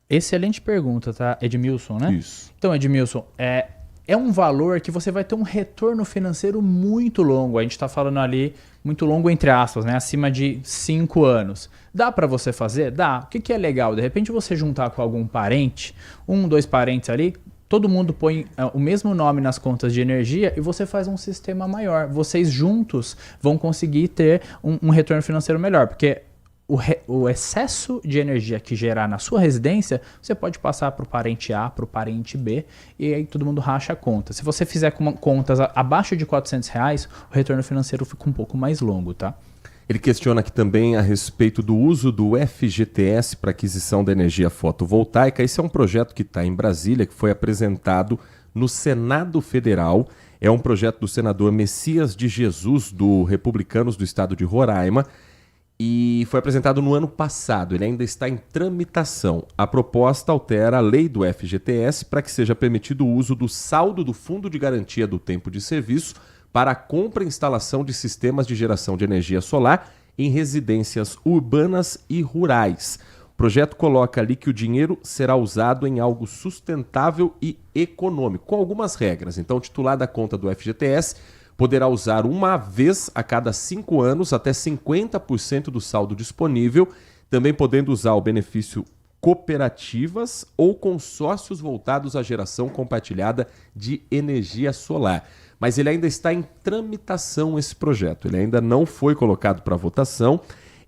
Excelente pergunta, tá, Edmilson, né? Isso. Então, Edmilson, é um valor que você vai ter um retorno financeiro muito longo. A gente está falando ali, muito longo entre aspas, né? Acima de 5 anos. Dá para você fazer? Dá. O que é legal? De repente você juntar com algum parente, 2 parentes ali, todo mundo põe o mesmo nome nas contas de energia e você faz um sistema maior. Vocês juntos vão conseguir ter um retorno financeiro melhor, porque o excesso de energia que gerar na sua residência, você pode passar para o parente A, para o parente B, e aí todo mundo racha a conta. Se você fizer com contas abaixo de R$400, o retorno financeiro fica um pouco mais longo, tá? Ele questiona aqui também a respeito do uso do FGTS para aquisição da energia fotovoltaica. Esse é um projeto que está em Brasília, que foi apresentado no Senado Federal. É um projeto do senador Messias de Jesus, do Republicanos do estado de Roraima, e foi apresentado no ano passado. Ele ainda está em tramitação. A proposta altera a lei do FGTS para que seja permitido o uso do saldo do Fundo de Garantia do Tempo de Serviço para a compra e instalação de sistemas de geração de energia solar em residências urbanas e rurais. O projeto coloca ali que o dinheiro será usado em algo sustentável e econômico, com algumas regras. Então, o titular da conta do FGTS poderá usar uma vez a cada 5 anos até 50% do saldo disponível, também podendo usar o benefício cooperativas ou consórcios voltados à geração compartilhada de energia solar. Mas ele ainda está em tramitação, esse projeto. Ele ainda não foi colocado para votação.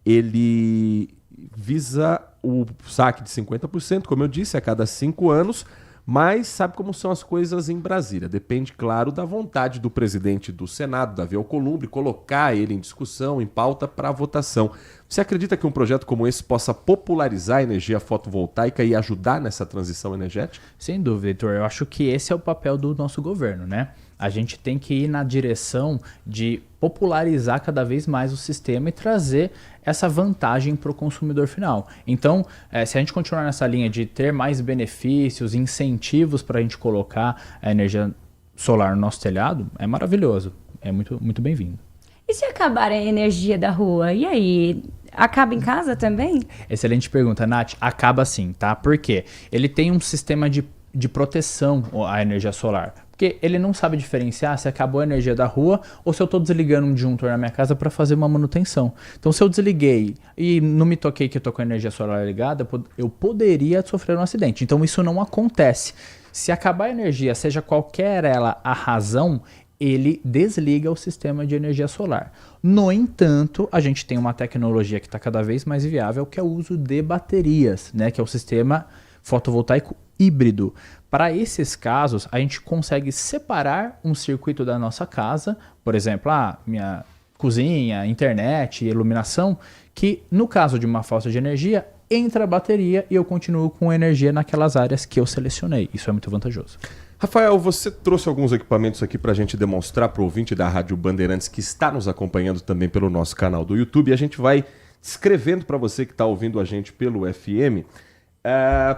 Ele visa o saque de 50%, como eu disse, a cada 5 anos, mas sabe como são as coisas em Brasília. Depende, claro, da vontade do presidente do Senado, Davi Alcolumbre, colocar ele em discussão, em pauta para votação. Você acredita que um projeto como esse possa popularizar a energia fotovoltaica e ajudar nessa transição energética? Sem dúvida, Heitor. Eu acho que esse é o papel do nosso governo, né? A gente tem que ir na direção de popularizar cada vez mais o sistema e trazer essa vantagem para o consumidor final. Então, se a gente continuar nessa linha de ter mais benefícios, incentivos para a gente colocar a energia solar no nosso telhado, é maravilhoso. É muito, muito bem-vindo. E se acabar a energia da rua? E aí? Acaba em casa também? Excelente pergunta, Nath. Acaba sim, tá? Por quê? Ele tem um sistema de proteção à energia solar. Porque ele não sabe diferenciar se acabou a energia da rua ou se eu estou desligando um disjuntor na minha casa para fazer uma manutenção. Então, se eu desliguei e não me toquei que eu estou com a energia solar ligada, eu poderia sofrer um acidente. Então, isso não acontece. Se acabar a energia, seja qualquer ela a razão, ele desliga o sistema de energia solar. No entanto, a gente tem uma tecnologia que está cada vez mais viável, que é o uso de baterias, né? Que é o sistema fotovoltaico híbrido. Para esses casos, a gente consegue separar um circuito da nossa casa, por exemplo, minha cozinha, internet, iluminação, que no caso de uma falta de energia, entra a bateria e eu continuo com energia naquelas áreas que eu selecionei. Isso é muito vantajoso. Rafael, você trouxe alguns equipamentos aqui para a gente demonstrar para o ouvinte da Rádio Bandeirantes que está nos acompanhando também pelo nosso canal do YouTube. E a gente vai descrevendo para você que está ouvindo a gente pelo FM.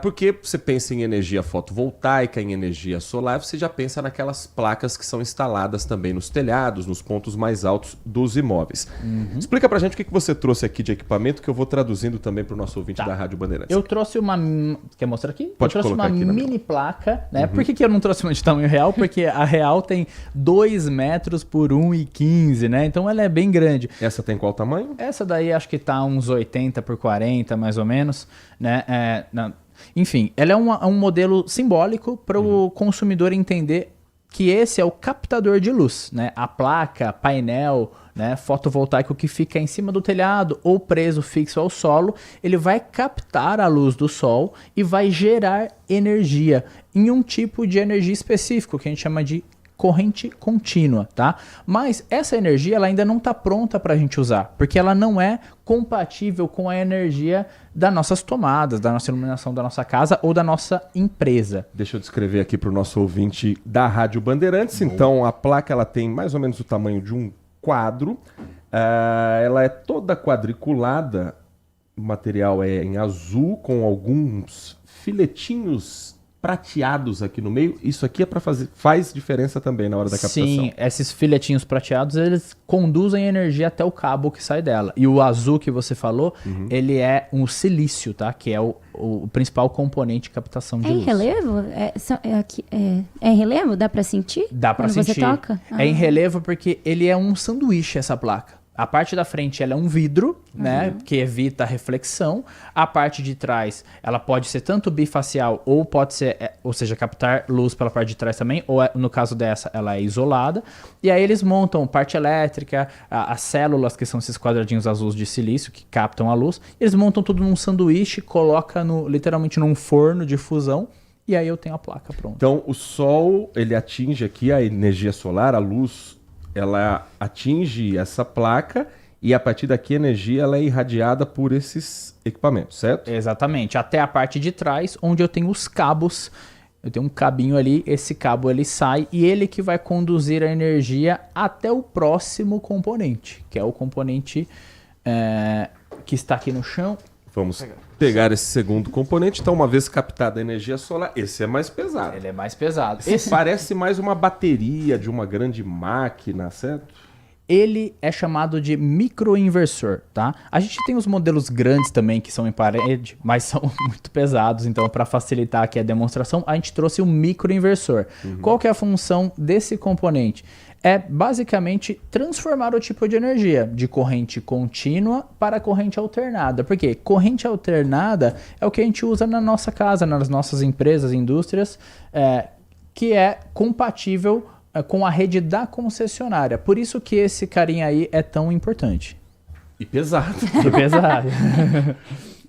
Porque você pensa em energia fotovoltaica, em energia solar, você já pensa naquelas placas que são instaladas também nos telhados, nos pontos mais altos dos imóveis. Uhum. Explica pra gente o que você trouxe aqui de equipamento, que eu vou traduzindo também pro nosso ouvinte da Rádio Bandeirantes. Eu trouxe uma... Quer mostrar aqui? Pode eu trouxe colocar uma aqui mini placa, né? Uhum. Por que eu não trouxe uma de tamanho real? Porque a real tem 2 metros por 1,15, né? Então ela é bem grande. Essa tem qual tamanho? Essa daí acho que tá uns 80 por 40, mais ou menos, né? Enfim, ela é um modelo simbólico para o consumidor entender que esse é o captador de luz, né? A placa, painel, né, fotovoltaico que fica em cima do telhado ou preso fixo ao solo, ele vai captar a luz do sol e vai gerar energia em um tipo de energia específico que a gente chama de corrente contínua, tá? Mas essa energia ela ainda não está pronta para a gente usar, porque ela não é compatível com a energia das nossas tomadas, da nossa iluminação da nossa casa ou da nossa empresa. Deixa eu descrever aqui para o nosso ouvinte da Rádio Bandeirantes. Boa. Então, a placa ela tem mais ou menos o tamanho de um quadro. Ela é toda quadriculada. O material é em azul, com alguns filetinhos prateados aqui no meio. Isso aqui é para faz diferença também na hora da captação. Sim, esses filetinhos prateados, eles conduzem energia até o cabo que sai dela. E o azul que você falou, ele é um silício, tá? Que é o principal componente de captação de luz. Em relevo? É em relevo? Dá para sentir? Dá para sentir. Você toca? É em relevo porque ele é um sanduíche, essa placa. A parte da frente ela é um vidro, né, que evita a reflexão. A parte de trás, ela pode ser tanto bifacial ou pode ser, ou seja, captar luz pela parte de trás também, ou no caso dessa, ela é isolada. E aí eles montam parte elétrica, as células, que são esses quadradinhos azuis de silício que captam a luz. Eles montam tudo num sanduíche, coloca literalmente num forno de fusão. E aí eu tenho a placa pronta. Então o sol, ele atinge aqui a energia solar, a luz, ela atinge essa placa e a partir daqui a energia ela é irradiada por esses equipamentos, certo? Exatamente, até a parte de trás, onde eu tenho os cabos. Eu tenho um cabinho ali, esse cabo ele sai e ele que vai conduzir a energia até o próximo componente, que é o componente que está aqui no chão. Vamos pegar esse segundo componente. Então, uma vez captada a energia solar, esse é mais pesado. Ele é mais pesado. Esse parece mais uma bateria de uma grande máquina, certo? ele é chamado de microinversor, tá? A gente tem os modelos grandes também, que são em parede, mas são muito pesados, então para facilitar aqui a demonstração, a gente trouxe o microinversor. Qual que é a função desse componente? É basicamente transformar o tipo de energia de corrente contínua para corrente alternada. Por quê? Corrente alternada é o que a gente usa na nossa casa, nas nossas empresas, indústrias, que é compatível com a rede da concessionária. Por isso que esse carinha aí é tão importante. E pesado. E pesado.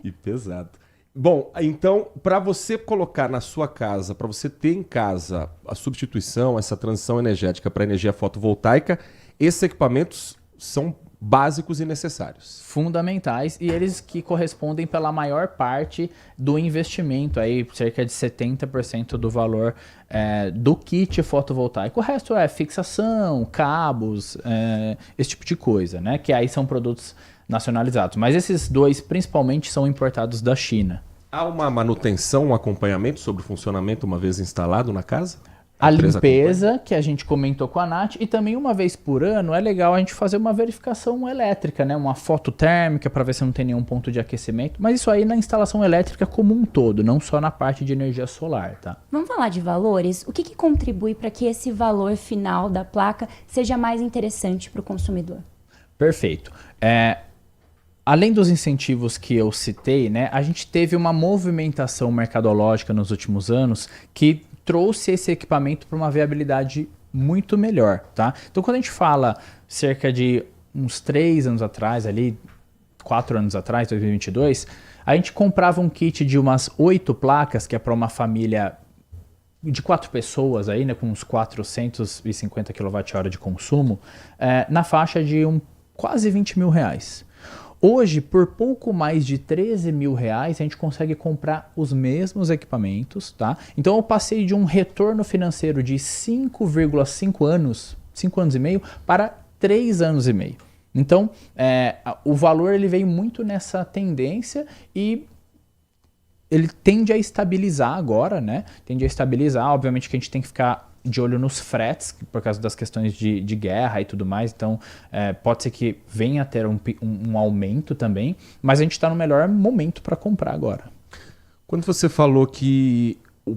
E pesado. Bom, então, para você colocar na sua casa, para você ter em casa a substituição, essa transição energética para energia fotovoltaica, esses equipamentos são básicos e necessários. Fundamentais, e eles que correspondem pela maior parte do investimento, aí cerca de 70% do valor do kit fotovoltaico. O resto é fixação, cabos, esse tipo de coisa, né? Que aí são produtos nacionalizados. Mas esses dois, principalmente, são importados da China. Há uma manutenção, um acompanhamento sobre o funcionamento uma vez instalado na casa? A limpeza, que a gente comentou com a Nath, e também uma vez por ano é legal a gente fazer uma verificação elétrica, né? Uma foto térmica para ver se não tem nenhum ponto de aquecimento. Mas isso aí na instalação elétrica como um todo, não só na parte de energia solar, tá? Vamos falar de valores? O que contribui para que esse valor final da placa seja mais interessante para o consumidor? Perfeito. Além dos incentivos que eu citei, né, a gente teve uma movimentação mercadológica nos últimos anos que trouxe esse equipamento para uma viabilidade muito melhor, tá? Então, quando a gente fala cerca de uns 3 anos atrás, ali 4 anos atrás, 2022, a gente comprava um kit de umas 8 placas, que é para uma família de 4 pessoas aí, né, com uns 450 kWh de consumo, na faixa de quase 20 mil reais. Hoje, por pouco mais de 13 mil reais, a gente consegue comprar os mesmos equipamentos, tá? Então eu passei de um retorno financeiro de 5,5 anos, 5 anos e meio, para 3 anos e meio. Então, o valor ele veio muito nessa tendência e ele tende a estabilizar agora, né? Tende a estabilizar, obviamente que a gente tem que ficar de olho nos fretes, por causa das questões de guerra e tudo mais, então pode ser que venha a ter um aumento também, mas a gente está no melhor momento para comprar agora. Quando você falou que o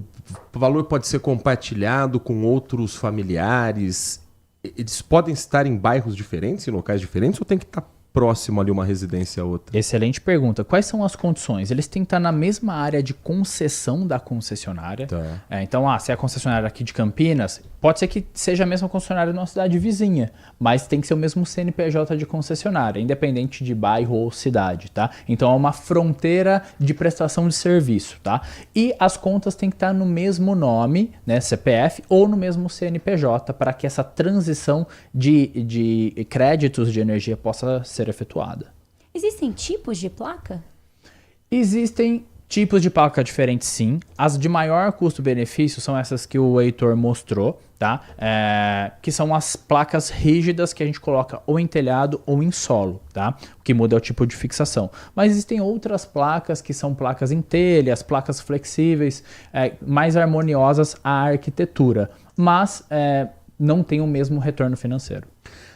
valor pode ser compartilhado com outros familiares, eles podem estar em bairros diferentes, em locais diferentes, ou tem que estar próximo ali uma residência a outra? Excelente pergunta. Quais são as condições? Eles têm que estar na mesma área de concessão da concessionária. Tá. Então, se é a concessionária aqui de Campinas, pode ser que seja a mesma concessionária de uma cidade vizinha, mas tem que ser o mesmo CNPJ de concessionária, independente de bairro ou cidade, tá? Então, é uma fronteira de prestação de serviço, tá? E as contas têm que estar no mesmo nome, né, CPF, ou no mesmo CNPJ, para que essa transição de créditos de energia possa ser efetuada. Existem tipos de placa? Existem tipos de placa diferentes, sim. As de maior custo-benefício são essas que o Heitor mostrou, tá? Que são as placas rígidas que a gente coloca ou em telhado ou em solo, tá? O que muda é o tipo de fixação. Mas existem outras placas que são placas em telhas, placas flexíveis, mais harmoniosas à arquitetura, mas não tem o mesmo retorno financeiro.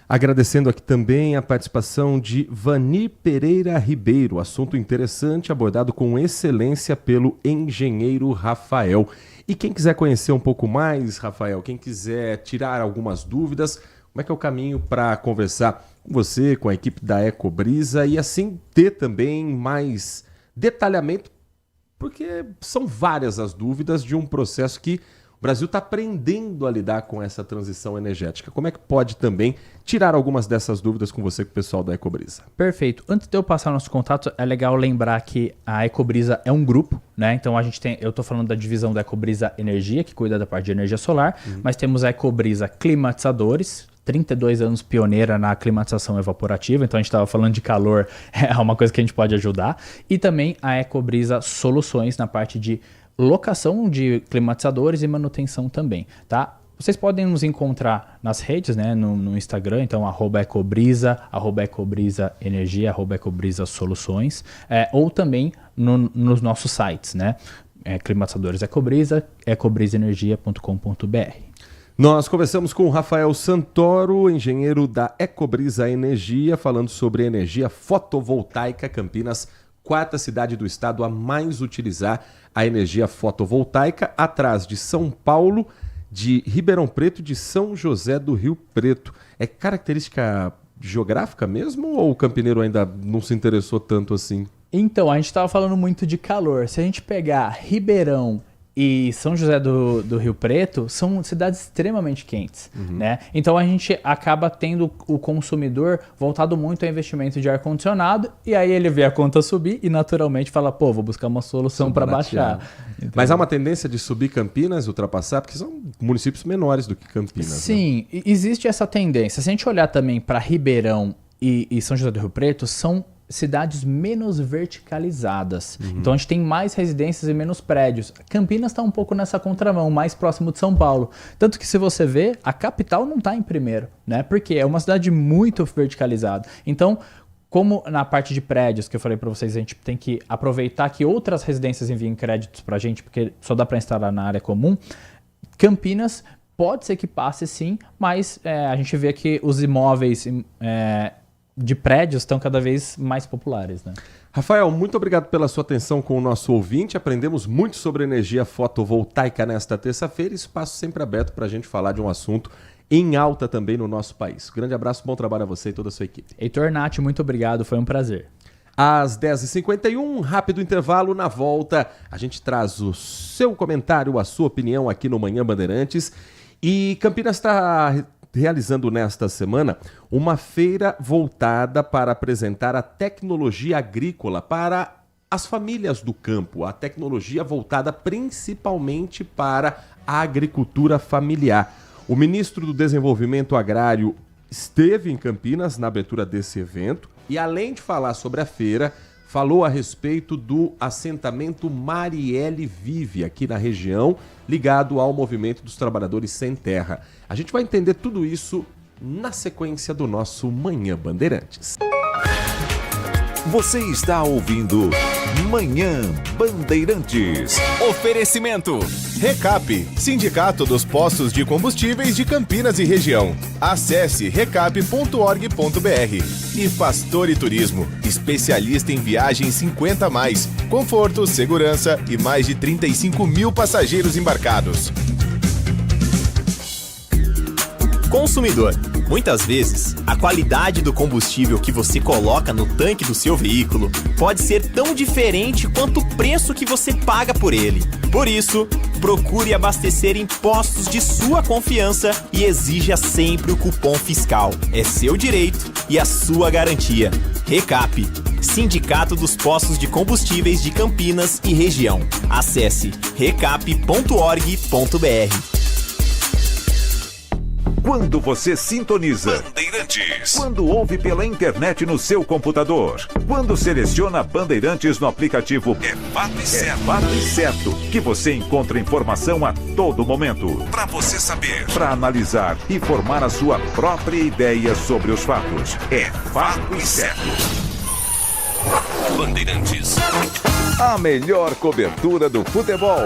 Agradecendo aqui também a participação de Vani Pereira Ribeiro, assunto interessante abordado com excelência pelo engenheiro Rafael. E quem quiser conhecer um pouco mais, Rafael, quem quiser tirar algumas dúvidas, como é que é o caminho para conversar com você, com a equipe da Ecobrisa e assim ter também mais detalhamento, porque são várias as dúvidas de um processo que o Brasil está aprendendo a lidar com essa transição energética. Como é que pode também tirar algumas dessas dúvidas com você, com o pessoal da Ecobrisa? Perfeito. Antes de eu passar nosso contato, é legal lembrar que a Ecobrisa é um grupo, né? Então eu estou falando da divisão da Ecobrisa Energia, que cuida da parte de energia solar, mas temos a Ecobrisa Climatizadores, 32 anos pioneira na climatização evaporativa, então a gente estava falando de calor, é uma coisa que a gente pode ajudar. E também a Ecobrisa Soluções na parte de locação de climatizadores e manutenção também, tá? Vocês podem nos encontrar nas redes, né, no Instagram, então @ecobrisa, @ecobrisa energia, @ecobrisa soluções, ou também nos nossos sites, né? Climatizadores Ecobrisa, ecobrisaenergia.com.br. Nós conversamos com o Rafael Santoro, engenheiro da Ecobrisa Energia, falando sobre energia fotovoltaica. Campinas, quarta cidade do estado a mais utilizar a energia fotovoltaica, atrás de São Paulo, de Ribeirão Preto e de São José do Rio Preto. É característica geográfica mesmo ou o campineiro ainda não se interessou tanto assim? Então, a gente estava falando muito de calor. Se a gente pegar Ribeirão e São José do Rio Preto, são cidades extremamente quentes, né? Então a gente acaba tendo o consumidor voltado muito ao investimento de ar-condicionado, e aí ele vê a conta subir e naturalmente fala, pô, vou buscar uma solução para baixar. Mas há uma tendência de subir Campinas, ultrapassar, porque são municípios menores do que Campinas. Sim, né? Existe essa tendência. Se a gente olhar também para Ribeirão e São José do Rio Preto, são cidades menos verticalizadas. Então a gente tem mais residências e menos prédios. Campinas está um pouco nessa contramão, mais próximo de São Paulo. Tanto que se você vê, a capital não está em primeiro, né? Porque é uma cidade muito verticalizada. Então, como na parte de prédios, que eu falei para vocês, a gente tem que aproveitar que outras residências enviem créditos para a gente, porque só dá para instalar na área comum, Campinas pode ser que passe sim, mas a gente vê que os imóveis de prédios estão cada vez mais populares, né? Rafael, muito obrigado pela sua atenção com o nosso ouvinte. Aprendemos muito sobre energia fotovoltaica nesta terça-feira. Espaço sempre aberto para a gente falar de um assunto em alta também no nosso país. Grande abraço, bom trabalho a você e toda a sua equipe. Heitor Nath, muito obrigado, foi um prazer. Às 10h51, rápido intervalo. Na volta, a gente traz o seu comentário, a sua opinião aqui no Manhã Bandeirantes. E Campinas está realizando nesta semana uma feira voltada para apresentar a tecnologia agrícola para as famílias do campo, a tecnologia voltada principalmente para a agricultura familiar. O ministro do Desenvolvimento Agrário esteve em Campinas na abertura desse evento e, além de falar sobre a feira, falou a respeito do assentamento Marielle Vive, aqui na região, ligado ao movimento dos trabalhadores sem terra. A gente vai entender tudo isso na sequência do nosso Manhã Bandeirantes. Você está ouvindo Manhã Bandeirantes. Oferecimento. Recap, Sindicato dos Postos de Combustíveis de Campinas e Região. Acesse recap.org.br. E Pastore Turismo, especialista em viagens 50+, conforto, segurança e mais de 35 mil passageiros embarcados. Consumidor. Muitas vezes, a qualidade do combustível que você coloca no tanque do seu veículo pode ser tão diferente quanto o preço que você paga por ele. Por isso, procure abastecer em postos de sua confiança e exija sempre o cupom fiscal. É seu direito e a sua garantia. Recap, Sindicato dos Postos de Combustíveis de Campinas e Região. Acesse recap.org.br. Quando você sintoniza Bandeirantes, quando ouve pela internet no seu computador, quando seleciona Bandeirantes no aplicativo, é fato e certo que você encontra informação a todo momento, para você saber, para analisar e formar a sua própria ideia sobre os fatos. É fato e certo. Bandeirantes. A melhor cobertura do futebol.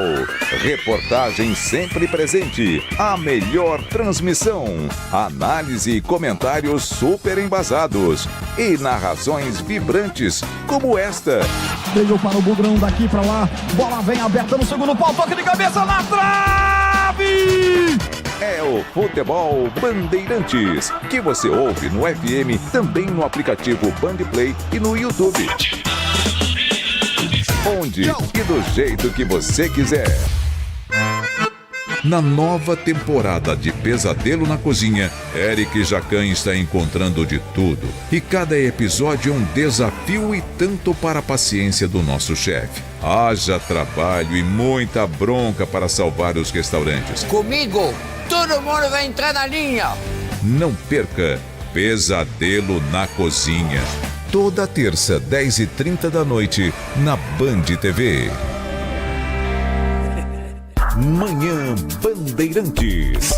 Reportagem sempre presente. A melhor transmissão. Análise e comentários super embasados. E narrações vibrantes, como esta. Veio para o Bugrão, daqui para lá. Bola vem aberta no segundo pau. Toque de cabeça na trave! É o Futebol Bandeirantes, que você ouve no FM, também no aplicativo Bandplay e no YouTube. Onde e do jeito que você quiser. Na nova temporada de Pesadelo na Cozinha, Eric Jacan está encontrando de tudo. E cada episódio é um desafio e tanto para a paciência do nosso chefe. Haja trabalho e muita bronca para salvar os restaurantes. Comigo, todo mundo vai entrar na linha. Não perca Pesadelo na Cozinha. Toda terça, 10h30 da noite, na Band TV. Manhã Bandeirantes.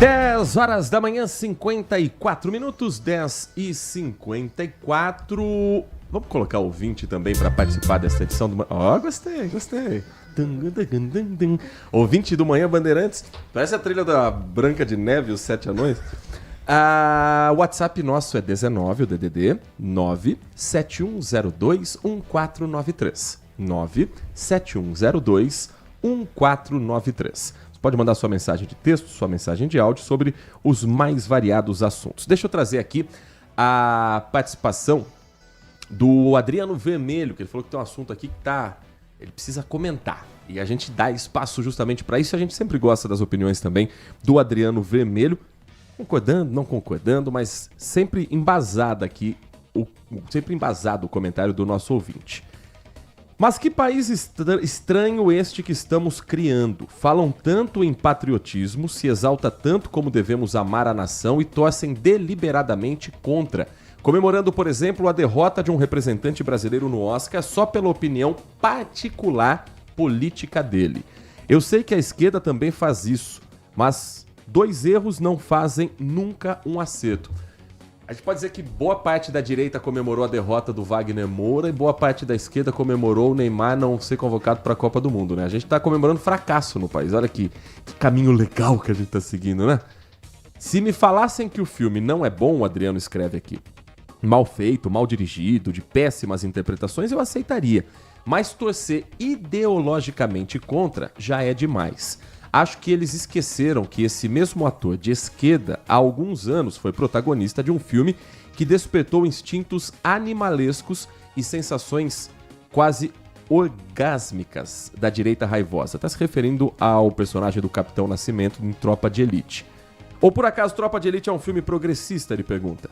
Dez horas da manhã, 54 minutos, 10h54. Vamos colocar o ouvinte também para participar dessa edição do... Ó, gostei. Ouvinte do Manhã Bandeirantes. Parece a trilha da Branca de Neve e os Sete Anões. O WhatsApp nosso é 19, o DDD, 971021493. 971021493. Você pode mandar sua mensagem de texto, sua mensagem de áudio sobre os mais variados assuntos. Deixa eu trazer aqui a participação do Adriano Vermelho, que ele falou que tem um assunto aqui que ele precisa comentar. E a gente dá espaço justamente para isso. A gente sempre gosta das opiniões também do Adriano Vermelho. Concordando, não concordando, mas sempre embasado aqui, sempre embasado o comentário do nosso ouvinte. Mas que país estranho este que estamos criando. Falam tanto em patriotismo, se exalta tanto como devemos amar a nação e torcem deliberadamente contra. Comemorando, por exemplo, a derrota de um representante brasileiro no Oscar só pela opinião particular política dele. Eu sei que a esquerda também faz isso, mas 2 erros não fazem nunca um acerto. A gente pode dizer que boa parte da direita comemorou a derrota do Wagner Moura e boa parte da esquerda comemorou o Neymar não ser convocado para a Copa do Mundo, né? A gente tá comemorando fracasso no país. Olha que caminho legal que a gente tá seguindo, né? Se me falassem que o filme não é bom, o Adriano escreve aqui, mal feito, mal dirigido, de péssimas interpretações, eu aceitaria. Mas torcer ideologicamente contra já é demais. Acho que eles esqueceram que esse mesmo ator de esquerda, há alguns anos, foi protagonista de um filme que despertou instintos animalescos e sensações quase orgásmicas da direita raivosa. Está se referindo ao personagem do Capitão Nascimento em Tropa de Elite. Ou por acaso Tropa de Elite é um filme progressista, ele pergunta.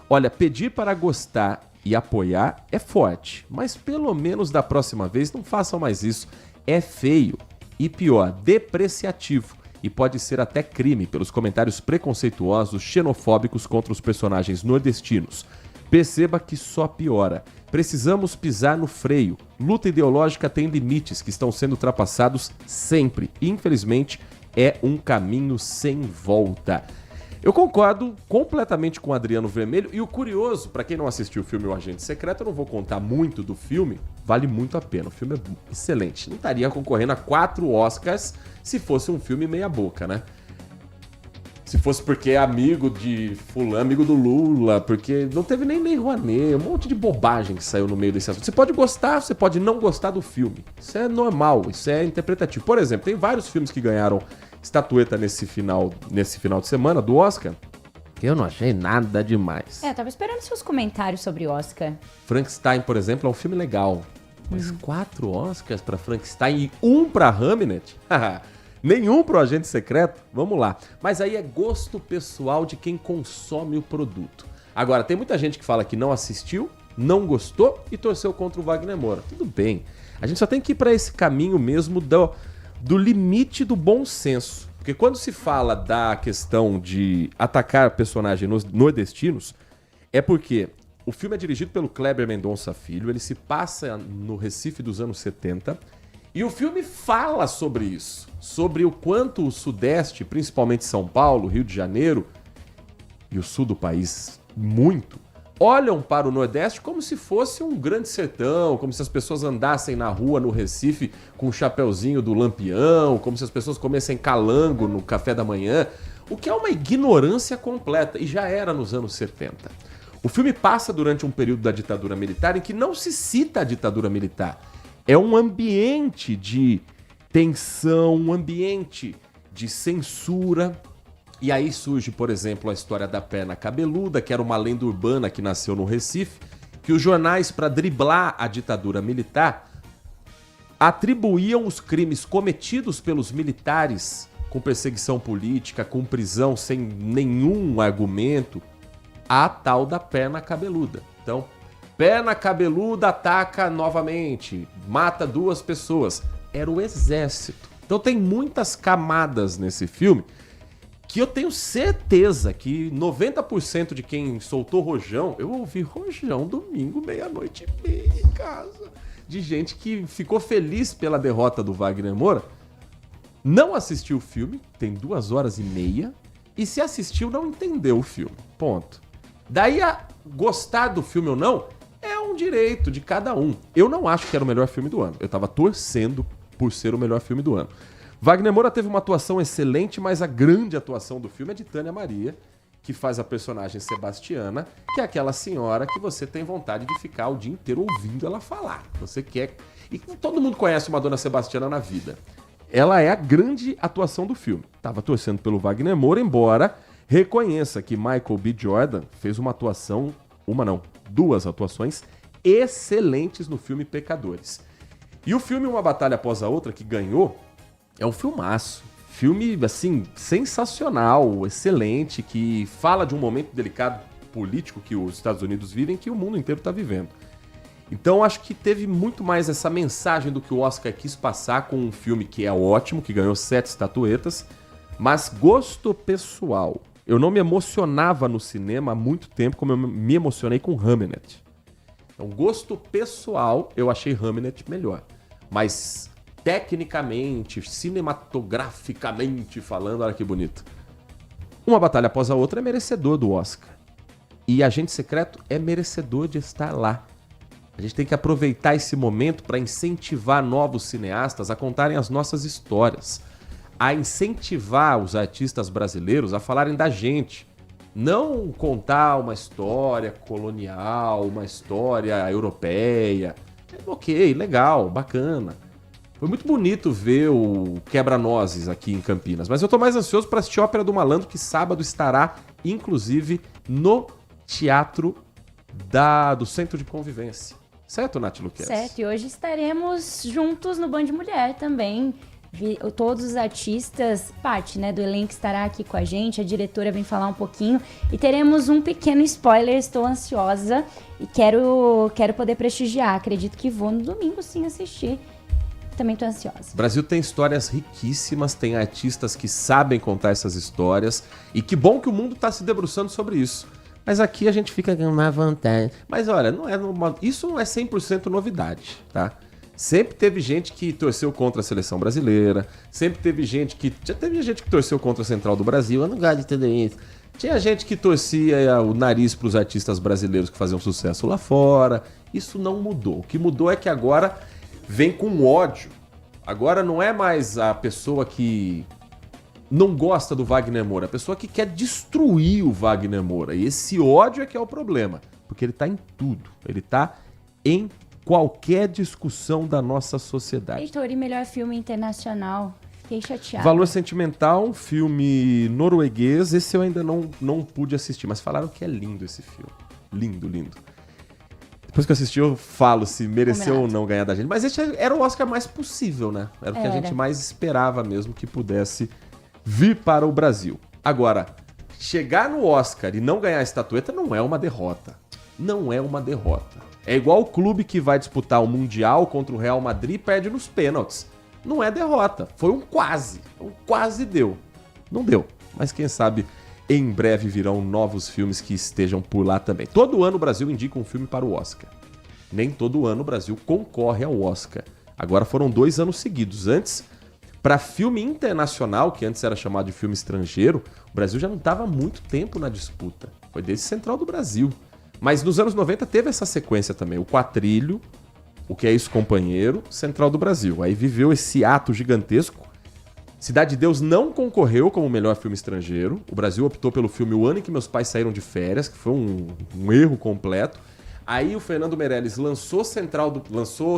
Olha, pedir para gostar e apoiar é forte, mas pelo menos da próxima vez não façam mais isso. É feio. E pior, depreciativo, e pode ser até crime pelos comentários preconceituosos, xenofóbicos contra os personagens nordestinos. Perceba que só piora. Precisamos pisar no freio. Luta ideológica tem limites que estão sendo ultrapassados sempre. Infelizmente, é um caminho sem volta. Eu concordo completamente com o Adriano Vermelho, e o curioso, para quem não assistiu o filme O Agente Secreto, eu não vou contar muito do filme, vale muito a pena, o filme é excelente. Não estaria concorrendo a 4 Oscars se fosse um filme meia boca, né? Se fosse porque é amigo de fulano, amigo do Lula, porque não teve nem Lei Rouanet, um monte de bobagem que saiu no meio desse assunto. Você pode gostar, você pode não gostar do filme, isso é normal, isso é interpretativo. Por exemplo, tem vários filmes que ganharam estatueta nesse final de semana do Oscar, que eu não achei nada demais. Eu tava esperando seus comentários sobre Oscar. Frankenstein, por exemplo, é um filme legal. Mas 4 Oscars pra Frankenstein e 1 pra Hamnet? Nenhum pro Agente Secreto? Vamos lá. Mas aí é gosto pessoal de quem consome o produto. Agora, tem muita gente que fala que não assistiu, não gostou e torceu contra o Wagner Moura. Tudo bem. A gente só tem que ir pra esse caminho mesmo do limite do bom senso. Porque quando se fala da questão de atacar personagens nordestinos, é porque o filme é dirigido pelo Kleber Mendonça Filho, ele se passa no Recife dos anos 70, e o filme fala sobre isso, sobre o quanto o Sudeste, principalmente São Paulo, Rio de Janeiro e o sul do país, muito, olham para o Nordeste como se fosse um grande sertão, como se as pessoas andassem na rua no Recife com o chapeuzinho do Lampião, como se as pessoas comessem calango no café da manhã, o que é uma ignorância completa, e já era nos anos 70. O filme passa durante um período da ditadura militar em que não se cita a ditadura militar. É um ambiente de tensão, um ambiente de censura. E aí surge, por exemplo, a história da Perna Cabeluda, que era uma lenda urbana que nasceu no Recife, que os jornais, para driblar a ditadura militar, atribuíam os crimes cometidos pelos militares com perseguição política, com prisão sem nenhum argumento, à tal da Perna Cabeluda. Então, Perna Cabeluda ataca novamente, mata 2 pessoas. Era o exército. Então tem muitas camadas nesse filme que eu tenho certeza que 90% de quem soltou rojão, eu ouvi rojão domingo, 00:30 em casa, de gente que ficou feliz pela derrota do Wagner Moura, não assistiu o filme, tem 2h30, e se assistiu não entendeu o filme, ponto. Daí a gostar do filme ou não, é um um direito de cada um. Eu não acho que era o melhor filme do ano. Eu tava torcendo por ser o melhor filme do ano. Wagner Moura teve uma atuação excelente, mas a grande atuação do filme é de Tânia Maria, que faz a personagem Sebastiana, que é aquela senhora que você tem vontade de ficar o dia inteiro ouvindo ela falar. Você quer... E todo mundo conhece uma Dona Sebastiana na vida. Ela é a grande atuação do filme. Tava torcendo pelo Wagner Moura, embora reconheça que Michael B. Jordan fez uma atuação, duas atuações excelentes no filme Pecadores. E o filme Uma Batalha Após a Outra, que ganhou, é um filmaço. Filme, assim, sensacional, excelente, que fala de um momento delicado político que os Estados Unidos vivem, que o mundo inteiro está vivendo. Então, acho que teve muito mais essa mensagem do que o Oscar quis passar com um filme que é ótimo, que ganhou 7 estatuetas, mas gosto pessoal. Eu não me emocionava no cinema há muito tempo como eu me emocionei com Hamnet. Então, gosto pessoal, eu achei Hamnet melhor. Mas... tecnicamente, cinematograficamente falando, olha que bonito. Uma Batalha Após a Outra é merecedor do Oscar. E Agente Secreto é merecedor de estar lá. A gente tem que aproveitar esse momento para incentivar novos cineastas a contarem as nossas histórias. A incentivar os artistas brasileiros a falarem da gente. Não contar uma história colonial, uma história europeia. Ok, legal, bacana. Foi muito bonito ver o Quebra-Nozes aqui em Campinas, mas eu tô mais ansioso para assistir a Ópera do Malandro, que sábado estará, inclusive, no Teatro do Centro de Convivência. Certo, Nath Luquez? Certo, e hoje estaremos juntos no Band Mulher também. Todos os artistas, parte, né, do elenco estará aqui com a gente, a diretora vem falar um pouquinho e teremos um pequeno spoiler, estou ansiosa e quero poder prestigiar, acredito que vou no domingo sim assistir. Também tô ansiosa. O Brasil tem histórias riquíssimas, tem artistas que sabem contar essas histórias. E que bom que o mundo tá se debruçando sobre isso. Mas aqui a gente fica com uma vantagem. Mas olha, isso não é 100% novidade, tá? Sempre teve gente que torceu contra a seleção brasileira. Sempre teve gente que... Já teve gente que torceu contra a Central do Brasil. Eu não gosto de tudo isso. Tinha gente que torcia o nariz pros artistas brasileiros que faziam sucesso lá fora. Isso não mudou. O que mudou é que agora... vem com ódio. Agora não é mais a pessoa que não gosta do Wagner Moura, a pessoa que quer destruir o Wagner Moura. E esse ódio é que é o problema, porque ele tá em tudo. Ele tá em qualquer discussão da nossa sociedade. Heitor, e melhor filme internacional? Fiquei chateado. Valor Sentimental, um filme norueguês. Esse eu ainda não pude assistir, mas falaram que é lindo esse filme. Lindo, lindo. Depois que eu assisti, eu falo se mereceu ou não ganhar da gente. Mas esse era o Oscar mais possível, né? Era o que a gente mais esperava mesmo que pudesse vir para o Brasil. Agora, chegar no Oscar e não ganhar a estatueta não é uma derrota. Não é uma derrota. É igual o clube que vai disputar o Mundial contra o Real Madrid e perde nos pênaltis. Não é derrota. Foi um quase. Um quase deu. Não deu. Mas quem sabe... em breve virão novos filmes que estejam por lá também. Todo ano o Brasil indica um filme para o Oscar. Nem todo ano o Brasil concorre ao Oscar. Agora foram 2 anos seguidos. Antes, para filme internacional, que antes era chamado de filme estrangeiro, o Brasil já não estava há muito tempo na disputa. Foi desde Central do Brasil. Mas nos anos 90 teve essa sequência também. O Quatrilho, O Que É Isso, Companheiro, Central do Brasil. Aí viveu esse ato gigantesco. Cidade de Deus não concorreu como o melhor filme estrangeiro. O Brasil optou pelo filme O Ano em que Meus Pais Saíram de Férias, que foi um erro completo. Aí o Fernando Meirelles lançou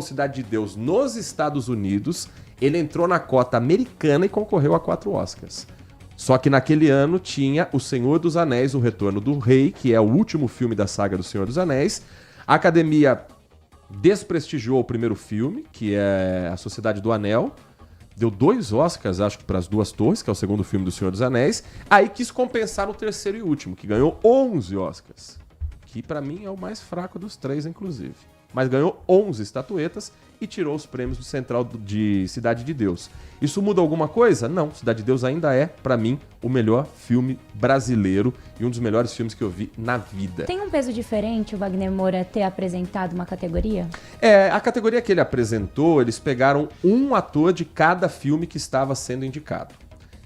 Cidade de Deus nos Estados Unidos. Ele entrou na cota americana e concorreu a 4 Oscars. Só que naquele ano tinha O Senhor dos Anéis, O Retorno do Rei, que é o último filme da saga do Senhor dos Anéis. A Academia desprestigiou o primeiro filme, que é A Sociedade do Anel. Deu 2 Oscars, acho que para As Duas Torres, que é o segundo filme do Senhor dos Anéis. Aí quis compensar no terceiro e último, que ganhou 11 Oscars. Que para mim é o mais fraco dos 3, inclusive. Mas ganhou 11 estatuetas e tirou os prêmios do Central de Cidade de Deus. Isso muda alguma coisa? Não. Cidade de Deus ainda é, para mim, o melhor filme brasileiro e um dos melhores filmes que eu vi na vida. Tem um peso diferente o Wagner Moura ter apresentado uma categoria? A categoria que ele apresentou, eles pegaram um ator de cada filme que estava sendo indicado.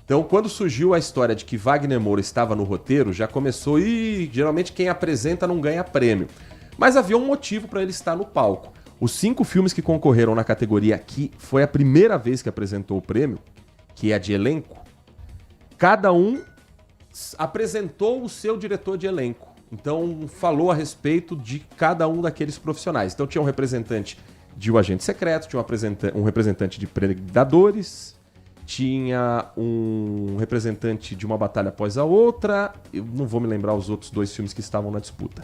Então, quando surgiu a história de que Wagner Moura estava no roteiro, já começou, e geralmente quem apresenta não ganha prêmio. Mas havia um motivo para ele estar no palco. Os 5 filmes que concorreram na categoria aqui, foi a primeira vez que apresentou o prêmio, que é de elenco. Cada um apresentou o seu diretor de elenco. Então, falou a respeito de cada um daqueles profissionais. Então, tinha um representante de O Agente Secreto, tinha um representante de Predadores, tinha um representante de Uma Batalha Após a Outra. Eu não vou me lembrar os outros 2 filmes que estavam na disputa.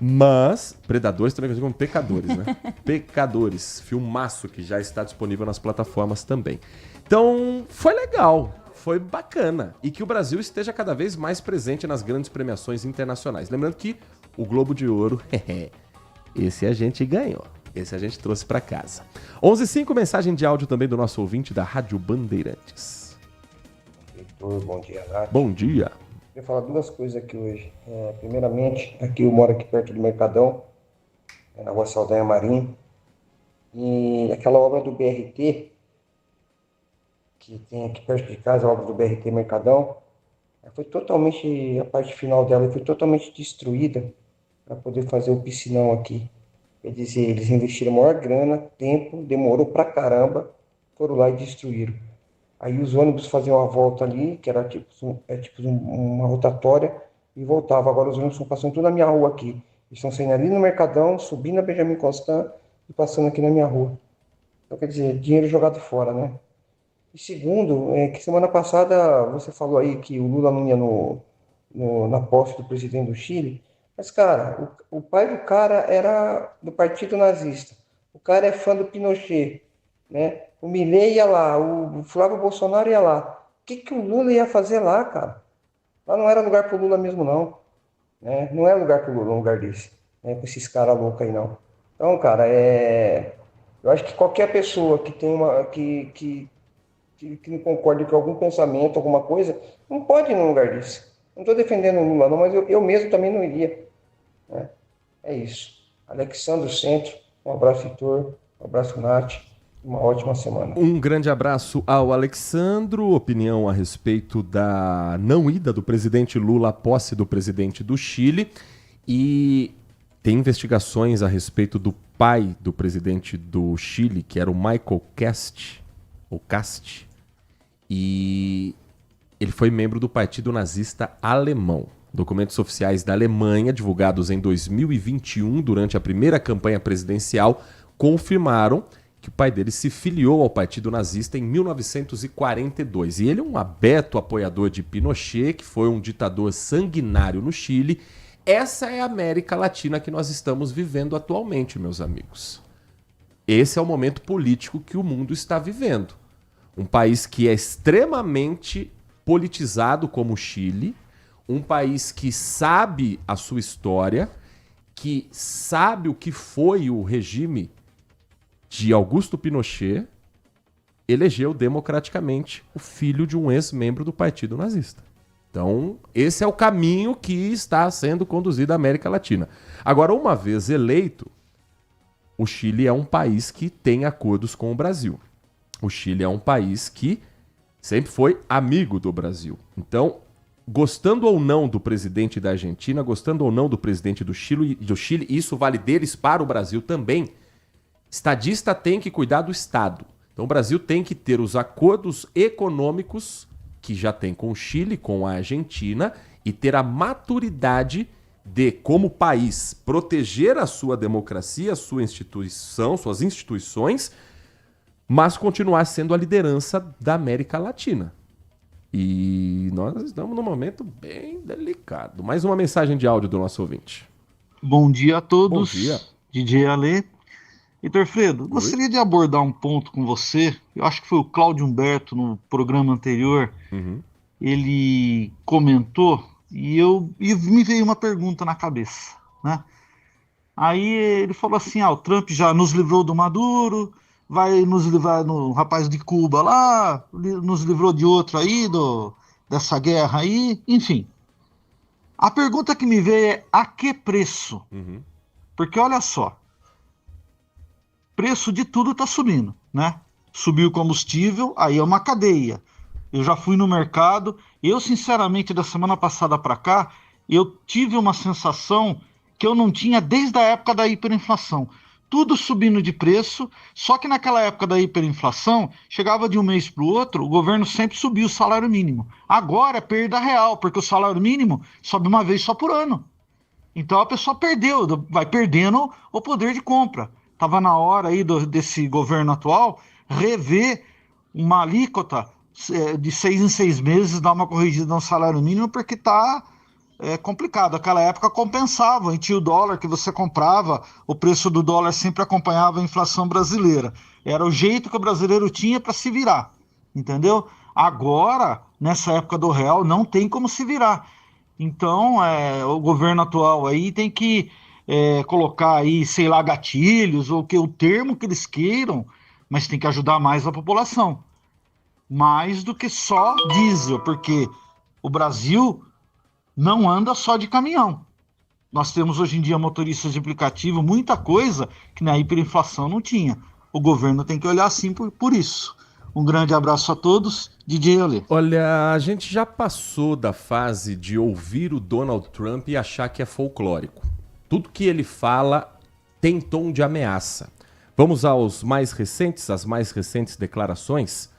Mas, Predadores também conhecido como Pecadores, né? Pecadores, filmaço que já está disponível nas plataformas também. Então, foi legal, foi bacana. E que o Brasil esteja cada vez mais presente nas grandes premiações internacionais. Lembrando que o Globo de Ouro, esse a gente ganhou. Esse a gente trouxe para casa. 11h05, mensagem de áudio também do nosso ouvinte da Rádio Bandeirantes. Heitor, bom dia, Nath. Bom dia. Eu vou falar 2 coisas aqui hoje. Primeiramente, eu moro aqui perto do Mercadão, na rua Saldanha Marim, e aquela obra do BRT, que tem aqui perto de casa, a obra do BRT Mercadão, foi totalmente, a parte final dela foi totalmente destruída para poder fazer o piscinão aqui. Quer dizer, eles investiram maior grana, tempo, demorou pra caramba, foram lá e destruíram. Aí os ônibus faziam uma volta ali, que era tipo uma rotatória, e voltava. Agora os ônibus estão passando tudo na minha rua aqui. Eles estão saindo ali no Mercadão, subindo a Benjamin Constant e passando aqui na minha rua. Então, quer dizer, dinheiro jogado fora, né? E segundo, que semana passada você falou aí que o Lula não ia na posse do presidente do Chile. Mas, cara, o pai do cara era do partido nazista. O cara é fã do Pinochet, né? O Milei ia lá, o Flávio Bolsonaro ia lá. O que o Lula ia fazer lá, cara? Lá não era lugar pro Lula mesmo, não. Né? Não é lugar pro Lula, um lugar desse. Né? Com esses caras loucos aí, não. Então, cara, eu acho que qualquer pessoa que tem que não concorde com algum pensamento, alguma coisa, não pode ir num lugar desse. Não estou defendendo o Lula, não, mas eu mesmo também não iria. Né? É isso. Alexandre Centro, um abraço, Heitor, um abraço, Nath. Uma ótima semana. Um grande abraço ao Alexandro. Opinião a respeito da não ida do presidente Lula à posse do presidente do Chile. E tem investigações a respeito do pai do presidente do Chile, que era o Michael Cast. E ele foi membro do Partido Nazista Alemão. Documentos oficiais da Alemanha, divulgados em 2021, durante a primeira campanha presidencial, confirmaram que o pai dele se filiou ao Partido Nazista em 1942. E ele é um aberto apoiador de Pinochet, que foi um ditador sanguinário no Chile. Essa é a América Latina que nós estamos vivendo atualmente, meus amigos. Esse é o momento político que o mundo está vivendo. Um país que é extremamente politizado como o Chile, um país que sabe a sua história, que sabe o que foi o regime de Augusto Pinochet, elegeu democraticamente o filho de um ex-membro do Partido Nazista. Então, esse é o caminho que está sendo conduzido à América Latina. Agora, uma vez eleito, o Chile é um país que tem acordos com o Brasil. O Chile é um país que sempre foi amigo do Brasil. Então, gostando ou não do presidente da Argentina, gostando ou não do presidente do Chile, isso vale deles para o Brasil também. Estadista tem que cuidar do Estado. Então o Brasil tem que ter os acordos econômicos que já tem com o Chile, com a Argentina, e ter a maturidade de, como país, proteger a sua democracia, a sua instituição, suas instituições, mas continuar sendo a liderança da América Latina. E nós estamos num momento bem delicado. Mais uma mensagem de áudio do nosso ouvinte. Bom dia a todos. Bom dia. DJ Ale. Heitor Fredo, gostaria de abordar um ponto com você. Eu acho que foi o Cláudio Humberto no programa anterior. Ele comentou e me veio uma pergunta na cabeça, né? Aí ele falou assim: o Trump já nos livrou do Maduro, vai nos livrar no rapaz de Cuba lá, nos livrou de outro aí, dessa guerra aí, enfim. A pergunta que me veio é: a que preço? Porque olha só, preço de tudo está subindo, né? Subiu o combustível, aí é uma cadeia. Eu já fui no mercado, sinceramente, da semana passada para cá, eu tive uma sensação que eu não tinha desde a época da hiperinflação. Tudo subindo de preço, só que naquela época da hiperinflação, chegava de um mês para o outro, o governo sempre subia o salário mínimo. Agora é perda real, porque o salário mínimo sobe uma vez só por ano. Então a pessoa perdeu, vai perdendo o poder de compra. Estava na hora aí desse governo atual rever uma alíquota de 6 em 6 meses, dar uma corrigida no salário mínimo, porque está complicado. Naquela época compensava, e tinha o dólar que você comprava, o preço do dólar sempre acompanhava a inflação brasileira. Era o jeito que o brasileiro tinha para se virar, entendeu? Agora, nessa época do real, não tem como se virar. Então, o governo atual aí tem que colocar aí, sei lá, gatilhos, ou o termo que eles queiram, mas tem que ajudar mais a população. Mais do que só diesel, porque o Brasil não anda só de caminhão. Nós temos hoje em dia motoristas de aplicativo, muita coisa que na hiperinflação não tinha. O governo tem que olhar assim por isso. Um grande abraço a todos, DJ Alê. Olha, a gente já passou da fase de ouvir o Donald Trump e achar que é folclórico. Tudo que ele fala tem tom de ameaça. Vamos às mais recentes declarações.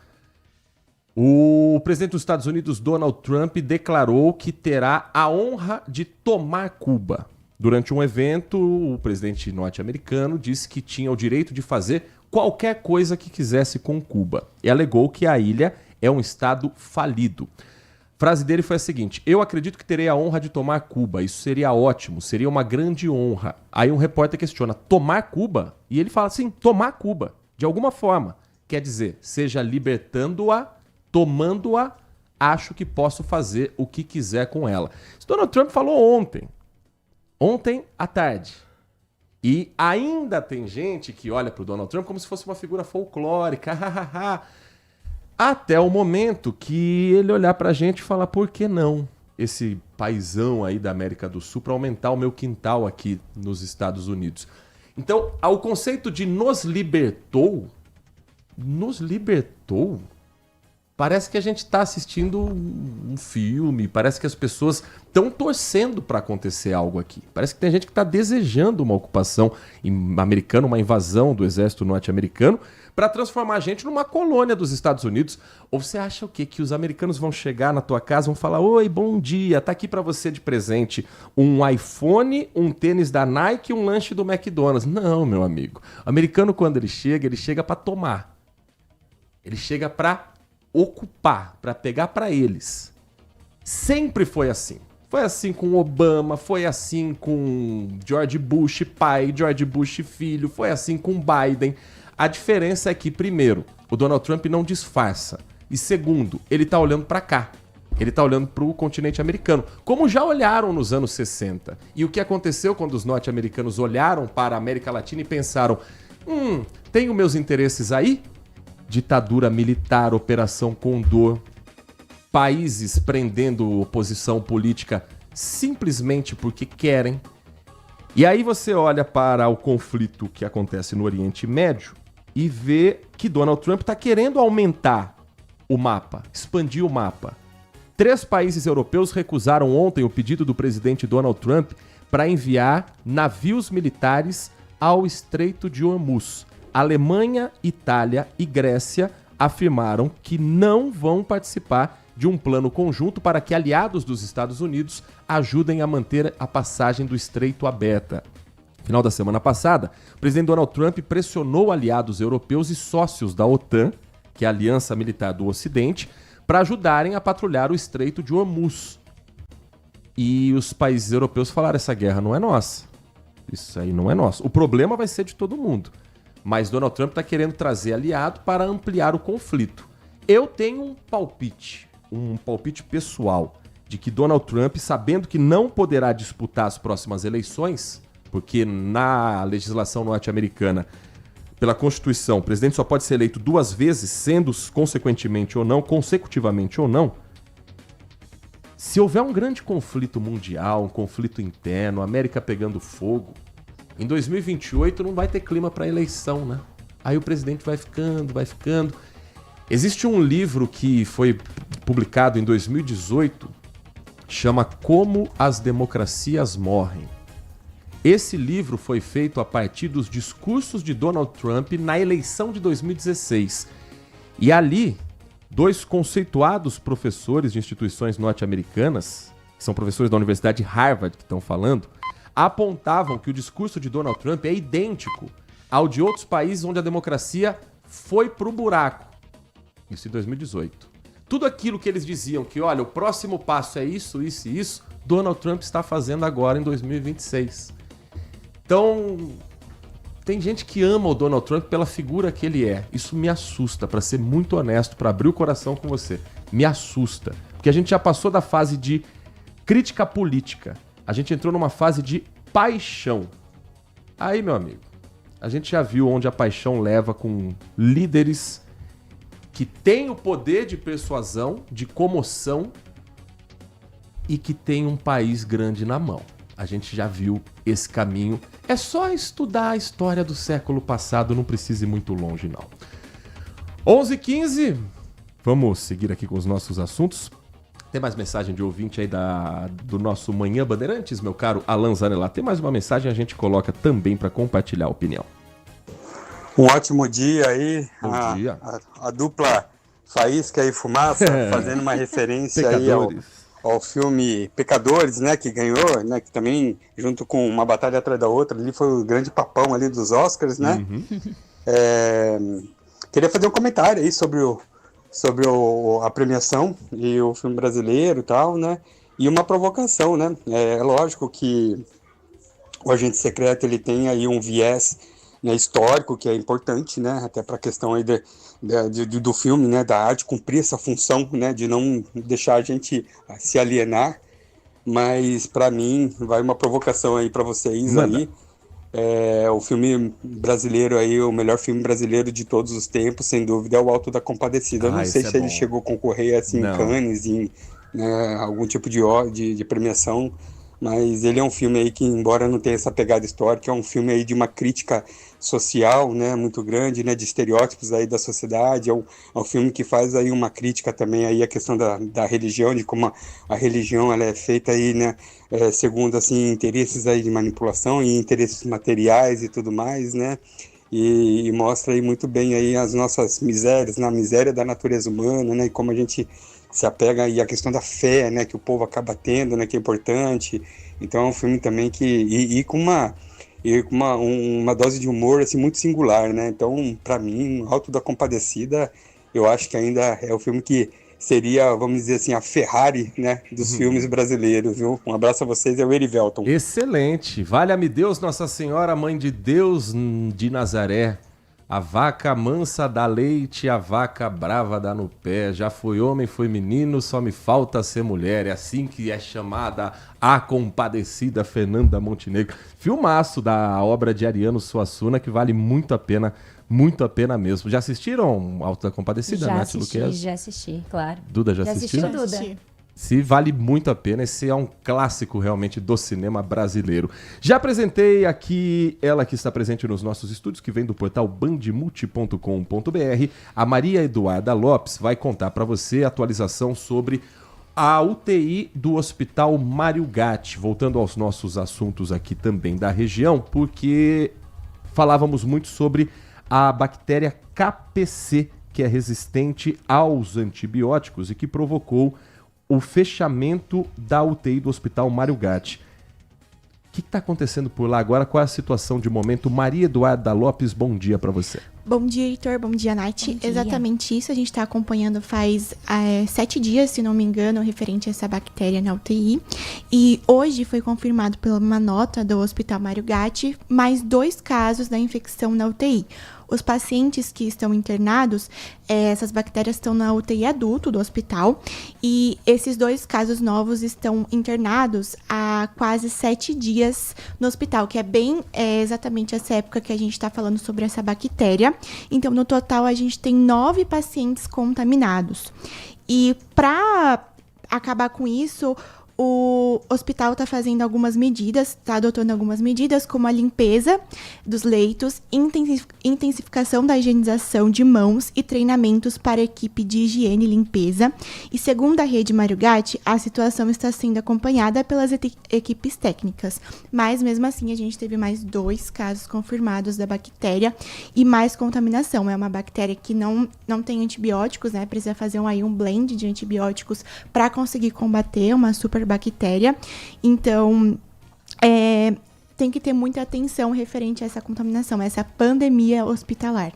O presidente dos Estados Unidos, Donald Trump, declarou que terá a honra de tomar Cuba. Durante um evento, o presidente norte-americano disse que tinha o direito de fazer qualquer coisa que quisesse com Cuba e alegou que a ilha é um estado falido. A frase dele foi a seguinte: eu acredito que terei a honra de tomar Cuba, isso seria ótimo, seria uma grande honra. Aí um repórter questiona, tomar Cuba? E ele fala assim, tomar Cuba, de alguma forma. Quer dizer, seja libertando-a, tomando-a, acho que posso fazer o que quiser com ela. Isso Donald Trump falou ontem à tarde. E ainda tem gente que olha para o Donald Trump como se fosse uma figura folclórica, até o momento que ele olhar para a gente e falar, por que não esse paizão aí da América do Sul para aumentar o meu quintal aqui nos Estados Unidos? Então, o conceito de nos libertou, parece que a gente está assistindo um filme, parece que as pessoas estão torcendo para acontecer algo aqui. Parece que tem gente que está desejando uma ocupação americana, uma invasão do exército norte-americano para transformar a gente numa colônia dos Estados Unidos. Ou você acha o quê? Que os americanos vão chegar na tua casa e vão falar, oi, bom dia, tá aqui para você de presente um iPhone, um tênis da Nike e um lanche do McDonald's. Não, meu amigo. O americano, quando ele chega para tomar. Ele chega para ocupar, para pegar para eles. Sempre foi assim. Foi assim com Obama, foi assim com George Bush pai, George Bush filho, foi assim com Biden. A diferença é que, primeiro, o Donald Trump não disfarça. E segundo, ele tá olhando para cá. Ele tá olhando para o continente americano, como já olharam nos anos 60. E o que aconteceu quando os norte-americanos olharam para a América Latina e pensaram, tenho meus interesses aí? Ditadura militar, Operação Condor, países prendendo oposição política simplesmente porque querem. E aí você olha para o conflito que acontece no Oriente Médio e vê que Donald Trump está querendo aumentar o mapa, expandir o mapa. 3 países europeus recusaram ontem o pedido do presidente Donald Trump para enviar navios militares ao Estreito de Hormuz. Alemanha, Itália e Grécia afirmaram que não vão participar de um plano conjunto para que aliados dos Estados Unidos ajudem a manter a passagem do Estreito aberta. No final da semana passada, o presidente Donald Trump pressionou aliados europeus e sócios da OTAN, que é a Aliança Militar do Ocidente, para ajudarem a patrulhar o Estreito de Hormuz. E os países europeus falaram, essa guerra não é nossa. Isso aí não é nosso. O problema vai ser de todo mundo. Mas Donald Trump está querendo trazer aliado para ampliar o conflito. Eu tenho um palpite pessoal, de que Donald Trump, sabendo que não poderá disputar as próximas eleições, porque na legislação norte-americana, pela Constituição, o presidente só pode ser eleito 2 vezes, sendo consecutivamente ou não, se houver um grande conflito mundial, um conflito interno, a América pegando fogo, em 2028 não vai ter clima para eleição, né? Aí o presidente vai ficando. Existe um livro que foi publicado em 2018, chama Como as Democracias Morrem. Esse livro foi feito a partir dos discursos de Donald Trump na eleição de 2016. E ali, 2 conceituados professores de instituições norte-americanas, que são professores da Universidade de Harvard que estão falando, apontavam que o discurso de Donald Trump é idêntico ao de outros países onde a democracia foi pro buraco. Isso em 2018. Tudo aquilo que eles diziam que, olha, o próximo passo é isso, isso e isso, Donald Trump está fazendo agora em 2026. Então, tem gente que ama o Donald Trump pela figura que ele é. Isso me assusta, para ser muito honesto, para abrir o coração com você. Me assusta. Porque a gente já passou da fase de crítica política. A gente entrou numa fase de paixão. Aí, meu amigo, a gente já viu onde a paixão leva com líderes que têm o poder de persuasão, de comoção e que tem um país grande na mão. A gente já viu esse caminho. É só estudar a história do século passado, não precisa ir muito longe, não. 11h15, vamos seguir aqui com os nossos assuntos. Tem mais mensagem de ouvinte aí do nosso Manhã Bandeirantes, meu caro Alan Zanella? Tem mais uma mensagem, a gente coloca também para compartilhar a opinião. Um ótimo dia aí. Bom dia. A dupla Faísca e Fumaça, fazendo uma referência aí ao filme Pecadores, né, que ganhou, né, que também, junto com Uma Batalha Atrás da Outra, ali foi o grande papão ali dos Oscars, né? Queria fazer um comentário aí sobre a premiação e o filme brasileiro e tal, né? E uma provocação, né? É lógico que o Agente Secreto, ele tem aí um viés, né, histórico, que é importante, né? Até para a questão aí do filme, né? Da arte cumprir essa função, né? De não deixar a gente se alienar. Mas, para mim, vai uma provocação aí para vocês. Manda. Aí. O filme brasileiro aí, o melhor filme brasileiro de todos os tempos, sem dúvida, é o Alto da Compadecida. Eu não sei se ele chegou a concorrer assim em Cannes, em algum tipo de premiação, mas ele é um filme aí que, embora não tenha essa pegada histórica, é um filme aí de uma crítica social, né, muito grande, né, de estereótipos aí da sociedade. É um filme que faz aí uma crítica também aí à questão da religião, de como a religião ela é feita aí, né, segundo assim interesses aí de manipulação e interesses materiais e tudo mais, né, e mostra aí muito bem aí as nossas misérias, na miséria da natureza humana, né, e como a gente se apega aí à questão da fé, né, que o povo acaba tendo, né, que é importante. Então é um filme também que com uma dose de humor assim muito singular, né? Então, para mim, Alto da Compadecida, eu acho que ainda é o filme que seria, vamos dizer assim, a Ferrari, né, dos filmes brasileiros, viu? Um abraço a vocês, é o Erivelton. Excelente. Valha-me Deus, Nossa Senhora, Mãe de Deus de Nazaré. A vaca mansa dá leite, a vaca brava dá no pé. Já fui homem, fui menino, só me falta ser mulher. É assim que é chamada a compadecida Fernanda Montenegro. Filmaço da obra de Ariano Suassuna, que vale muito a pena mesmo. Já assistiram Alto da Compadecida, Nath Luquez? Já assisti, claro. Duda, já assistiu? Duda. Se vale muito a pena, esse é um clássico realmente do cinema brasileiro. Já apresentei aqui ela que está presente nos nossos estúdios, que vem do portal bandmulti.com.br. A Maria Eduarda Lopes vai contar para você a atualização sobre a UTI do Hospital Mário Gatti. Voltando aos nossos assuntos aqui também da região, porque falávamos muito sobre a bactéria KPC, que é resistente aos antibióticos e que provocou o fechamento da UTI do Hospital Mário Gatti. O que está acontecendo por lá agora? Qual é a situação de momento? Maria Eduarda Lopes, bom dia para você. Bom dia, Heitor. Bom dia, Nath. Bom dia. Exatamente isso. A gente está acompanhando faz 7 dias, se não me engano, referente a essa bactéria na UTI. E hoje foi confirmado por uma nota do Hospital Mário Gatti mais 2 casos da infecção na UTI. Os pacientes que estão internados, essas bactérias estão na UTI adulto do hospital e esses 2 casos novos estão internados há quase 7 dias no hospital, que é bem exatamente essa época que a gente está falando sobre essa bactéria. Então, no total, a gente tem 9 pacientes contaminados. E para acabar com isso, O hospital está fazendo algumas medidas, está adotando algumas medidas, como a limpeza dos leitos, intensificação da higienização de mãos e treinamentos para a equipe de higiene e limpeza. E segundo a Rede Mário Gatti, a situação está sendo acompanhada pelas equipes técnicas. Mas, mesmo assim, a gente teve mais 2 casos confirmados da bactéria e mais contaminação. É uma bactéria que não tem antibióticos, né? Precisa fazer um blend de antibióticos para conseguir combater uma superbactéria. Então, tem que ter muita atenção referente a essa contaminação, a essa pandemia hospitalar.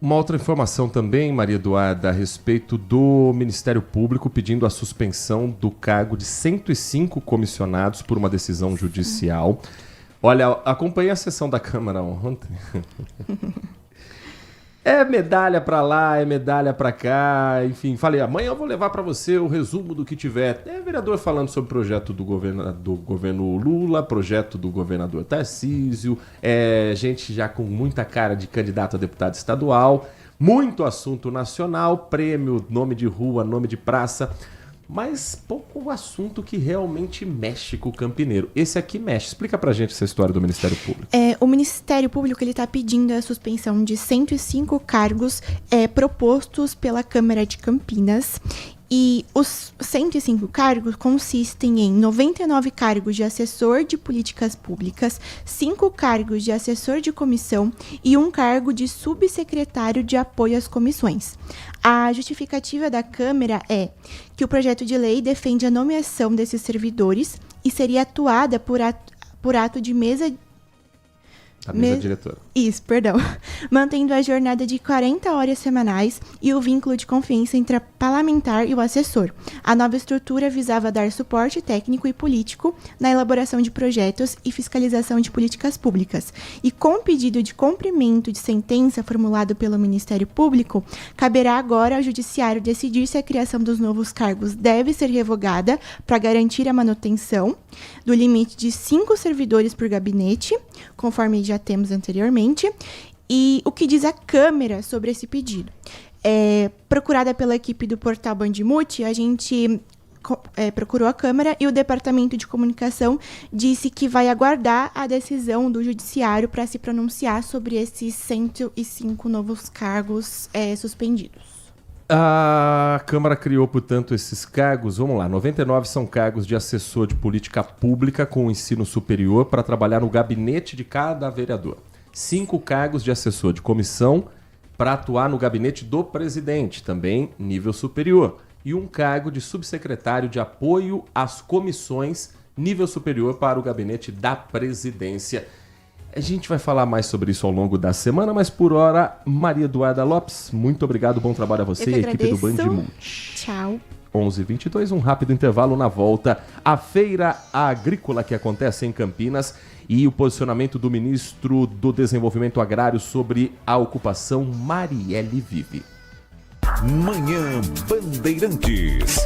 Uma outra informação também, Maria Eduarda, a respeito do Ministério Público pedindo a suspensão do cargo de 105 comissionados por uma decisão judicial. Olha, acompanhei a sessão da Câmara ontem. É medalha pra lá, é medalha pra cá, enfim, falei, amanhã eu vou levar pra você o resumo do que tiver. É vereador falando sobre o projeto do governo Lula, projeto do governador Tarcísio, gente já com muita cara de candidato a deputado estadual, muito assunto nacional, prêmio, nome de rua, nome de praça, mas pouco assunto que realmente mexe com o campineiro. Esse aqui mexe. Explica pra gente essa história do Ministério Público. O Ministério Público está pedindo a suspensão de 105 cargos propostos pela Câmara de Campinas. E os 105 cargos consistem em 99 cargos de assessor de políticas públicas, 5 cargos de assessor de comissão e 1 cargo de subsecretário de apoio às comissões. A justificativa da Câmara é que o projeto de lei defende a nomeação desses servidores e seria atuada por ato de mesa diretora. Isso, perdão. Mantendo a jornada de 40 horas semanais e o vínculo de confiança entre a parlamentar e o assessor. A nova estrutura visava dar suporte técnico e político na elaboração de projetos e fiscalização de políticas públicas. E com o pedido de cumprimento de sentença formulado pelo Ministério Público, caberá agora ao Judiciário decidir se a criação dos novos cargos deve ser revogada para garantir a manutenção do limite de 5 servidores por gabinete, conforme já temos anteriormente, e o que diz a Câmara sobre esse pedido. Procurada pela equipe do portal Bandimute, a gente procurou a Câmara e o Departamento de Comunicação disse que vai aguardar a decisão do Judiciário para se pronunciar sobre esses 105 novos cargos suspendidos. A Câmara criou, portanto, esses cargos, vamos lá, 99 são cargos de assessor de política pública com ensino superior para trabalhar no gabinete de cada vereador. 5 cargos de assessor de comissão para atuar no gabinete do presidente, também nível superior. E 1 cargo de subsecretário de apoio às comissões, nível superior para o gabinete da presidência. A gente vai falar mais sobre isso ao longo da semana, mas por hora, Maria Eduarda Lopes, muito obrigado, bom trabalho a você e a equipe do Bandimute. Tchau. 11h22, um rápido intervalo na volta. A feira agrícola que acontece em Campinas e o posicionamento do ministro do Desenvolvimento Agrário sobre a ocupação Marielle Vive. Manhã Bandeirantes.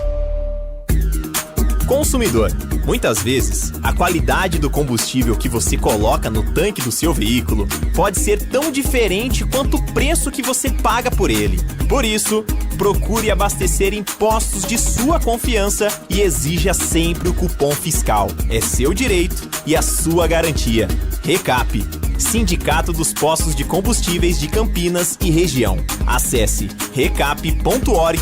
Consumidor, muitas vezes, a qualidade do combustível que você coloca no tanque do seu veículo pode ser tão diferente quanto o preço que você paga por ele. Por isso, procure abastecer em postos de sua confiança e exija sempre o cupom fiscal. É seu direito e a sua garantia. Recap, Sindicato dos Postos de Combustíveis de Campinas e Região. Acesse recap.org.br.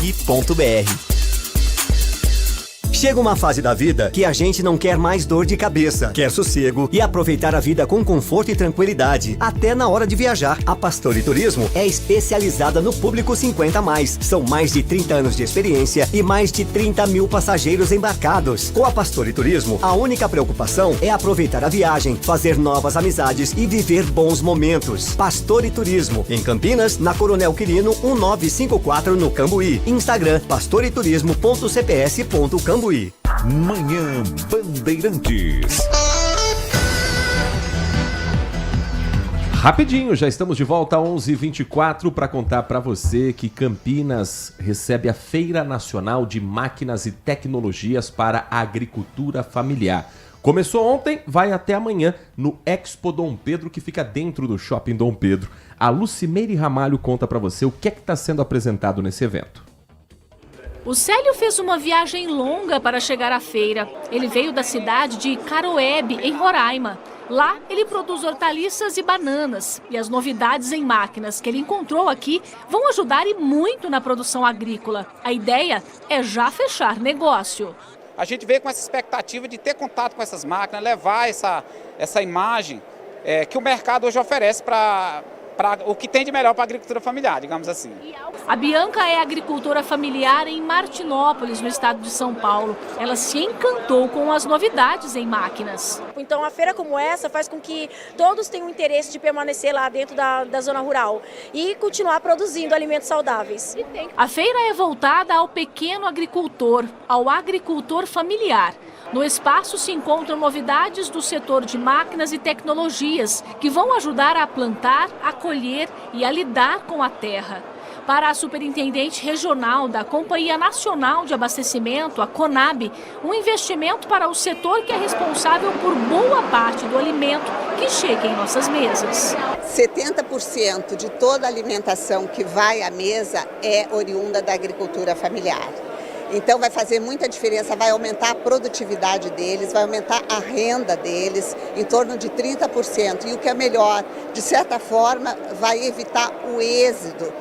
Chega uma fase da vida que a gente não quer mais dor de cabeça, quer sossego e aproveitar a vida com conforto e tranquilidade, até na hora de viajar. A Pastore Turismo é especializada no público 50+. São mais de 30 anos de experiência e mais de 30 mil passageiros embarcados. Com a Pastore Turismo, a única preocupação é aproveitar a viagem, fazer novas amizades e viver bons momentos. Pastore Turismo, em Campinas, na Coronel Quirino, 1954, no Cambuí. Instagram, pastoreturismo.cps.cambuí. Manhã Bandeirantes. Rapidinho, já estamos de volta a 11h24 para contar para você que Campinas recebe a Feira Nacional de Máquinas e Tecnologias para a Agricultura Familiar. Começou ontem, vai até amanhã no Expo Dom Pedro, que fica dentro do Shopping Dom Pedro. A Lucimeire Ramalho conta para você o que é que está sendo apresentado nesse evento. O Célio fez uma viagem longa para chegar à feira. Ele veio da cidade de Caroebe, em Roraima. Lá, ele produz hortaliças e bananas. E as novidades em máquinas que ele encontrou aqui vão ajudar e muito na produção agrícola. A ideia é já fechar negócio. A gente veio com essa expectativa de ter contato com essas máquinas, levar essa imagem que o mercado hoje oferece para o que tem de melhor para a agricultura familiar, digamos assim. A Bianca é agricultora familiar em Martinópolis, no estado de São Paulo. Ela se encantou com as novidades em máquinas. Então, a feira como essa faz com que todos tenham interesse de permanecer lá dentro da zona rural e continuar produzindo alimentos saudáveis. A feira é voltada ao pequeno agricultor, ao agricultor familiar. No espaço se encontram novidades do setor de máquinas e tecnologias que vão ajudar a plantar, a colher e a lidar com a terra. Para a superintendente regional da Companhia Nacional de Abastecimento, a CONAB, um investimento para o setor que é responsável por boa parte do alimento que chega em nossas mesas. 70% de toda a alimentação que vai à mesa é oriunda da agricultura familiar. Então vai fazer muita diferença, vai aumentar a produtividade deles, vai aumentar a renda deles em torno de 30%. E o que é melhor, de certa forma, vai evitar o êxodo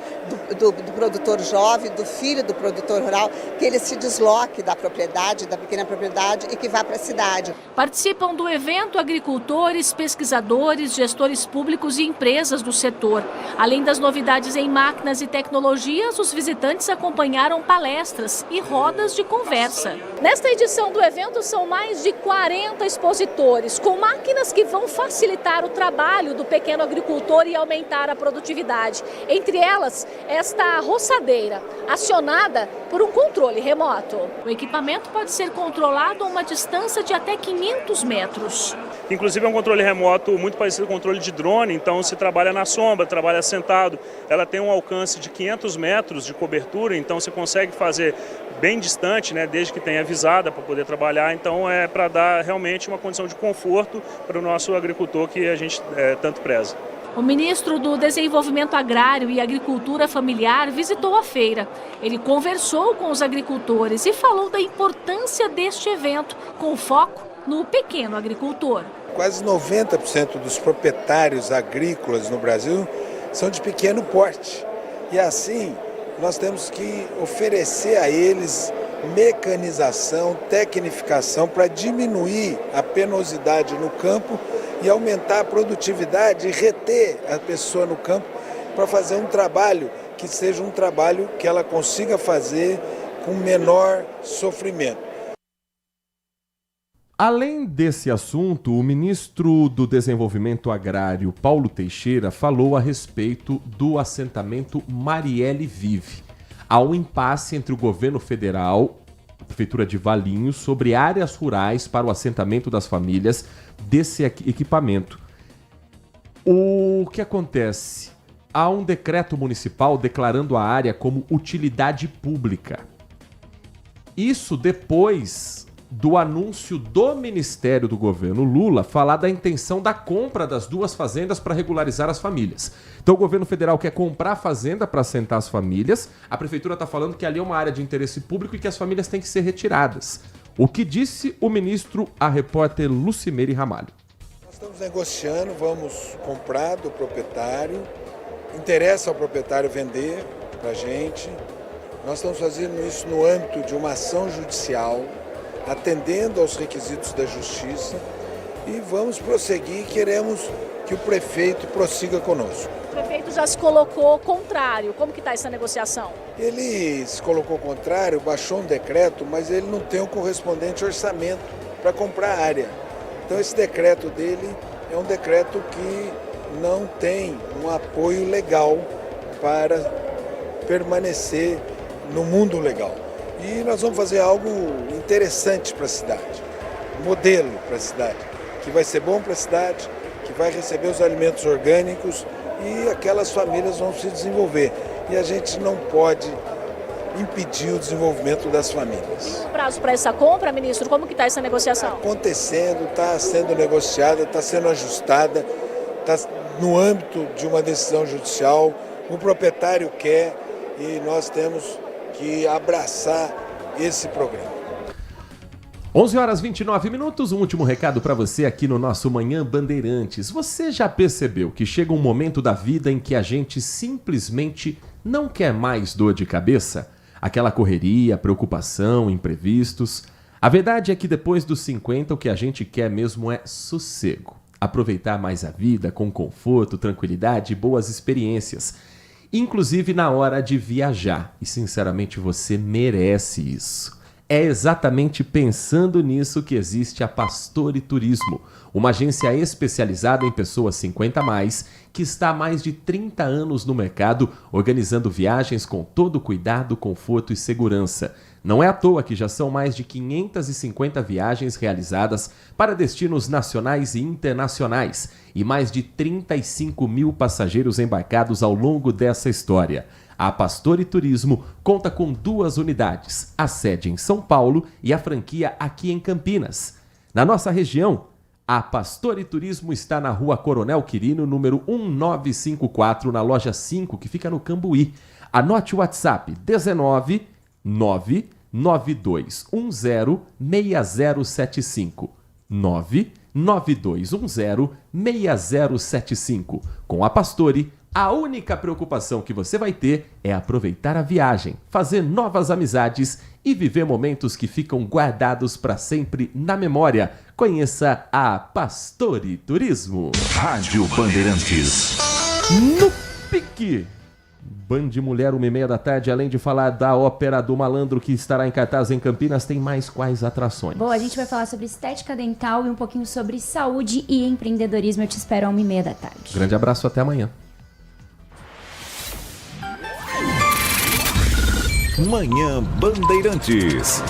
do produtor jovem, do filho do produtor rural, que ele se desloque da propriedade, da pequena propriedade e que vá para a cidade. Participam do evento agricultores, pesquisadores, gestores públicos e empresas do setor. Além das novidades em máquinas e tecnologias, os visitantes acompanharam palestras e rodas de conversa. Nesta edição do evento são mais de 40 expositores, com máquinas que vão facilitar o trabalho do pequeno agricultor e aumentar a produtividade. Entre elas, esta roçadeira, acionada por um controle remoto. O equipamento pode ser controlado a uma distância de até 500 metros. Inclusive é um controle remoto muito parecido com o controle de drone, então se trabalha na sombra, trabalha sentado. Ela tem um alcance de 500 metros de cobertura, então você consegue fazer bem distante, né, desde que tenha avisada para poder trabalhar. Então é para dar realmente uma condição de conforto para o nosso agricultor que a gente tanto preza. O ministro do Desenvolvimento Agrário e Agricultura Familiar visitou a feira. Ele conversou com os agricultores e falou da importância deste evento, com foco no pequeno agricultor. Quase 90% dos proprietários agrícolas no Brasil são de pequeno porte. E assim, nós temos que oferecer a eles mecanização, tecnificação para diminuir a penosidade no campo e aumentar a produtividade e reter a pessoa no campo para fazer um trabalho que seja um trabalho que ela consiga fazer com menor sofrimento. Além desse assunto, o ministro do Desenvolvimento Agrário, Paulo Teixeira, falou a respeito do assentamento Marielle Vive. Há um impasse entre o governo federal, a Prefeitura de Valinhos, sobre áreas rurais para o assentamento das famílias desse equipamento. O que acontece? Há um decreto municipal declarando a área como utilidade pública. Isso depois do anúncio do Ministério do Governo Lula falar da intenção da compra das duas fazendas para regularizar as famílias. Então o governo federal quer comprar a fazenda para assentar as famílias, a prefeitura está falando que ali é uma área de interesse público e que as famílias têm que ser retiradas. O que disse o ministro à repórter Lucimeire Ramalho? Nós estamos negociando, vamos comprar do proprietário, interessa ao proprietário vender para a gente. Nós estamos fazendo isso no âmbito de uma ação judicial, atendendo aos requisitos da justiça, e vamos prosseguir. Queremos que o prefeito prossiga conosco. O prefeito já se colocou contrário. Como que está essa negociação? Ele se colocou contrário, baixou um decreto, mas ele não tem o correspondente orçamento para comprar a área. Então esse decreto dele é um decreto que não tem um apoio legal para permanecer no mundo legal. E nós vamos fazer algo interessante para a cidade, modelo para a cidade, que vai ser bom para a cidade, que vai receber os alimentos orgânicos e aquelas famílias vão se desenvolver. E a gente não pode impedir o desenvolvimento das famílias. Tem um prazo para essa compra, ministro? Como que está essa negociação? Está acontecendo, está sendo negociada, está sendo ajustada, está no âmbito de uma decisão judicial, o proprietário quer e nós temos que abraçar esse programa. 11h29, um último recado para você aqui no nosso Manhã Bandeirantes. Você já percebeu que chega um momento da vida em que a gente simplesmente não quer mais dor de cabeça? Aquela correria, preocupação, imprevistos. A verdade é que depois dos 50 o que a gente quer mesmo é sossego. Aproveitar mais a vida com conforto, tranquilidade e boas experiências. Inclusive na hora de viajar. E sinceramente você merece isso. É exatamente pensando nisso que existe a Pastore Turismo, uma agência especializada em pessoas 50+, que está há mais de 30 anos no mercado, organizando viagens com todo cuidado, conforto e segurança. Não é à toa que já são mais de 550 viagens realizadas para destinos nacionais e internacionais e mais de 35 mil passageiros embarcados ao longo dessa história. A Pastore Turismo conta com 2 unidades, a sede em São Paulo e a franquia aqui em Campinas. Na nossa região, a Pastore Turismo está na Rua Coronel Quirino, número 1954, na loja 5, que fica no Cambuí. Anote o WhatsApp 19 99210 6075. 99210 6075. Com a Pastore, a única preocupação que você vai ter é aproveitar a viagem, fazer novas amizades e viver momentos que ficam guardados para sempre na memória. Conheça a Pastore Turismo. Rádio Bandeirantes. No pique. Band Mulher, 1h30 da tarde, além de falar da Ópera do Malandro, que estará em cartaz em Campinas, tem mais quais atrações? Bom, a gente vai falar sobre estética dental e um pouquinho sobre saúde e empreendedorismo. Eu te espero às 1h30 da tarde. Grande abraço, até amanhã. Manhã Bandeirantes.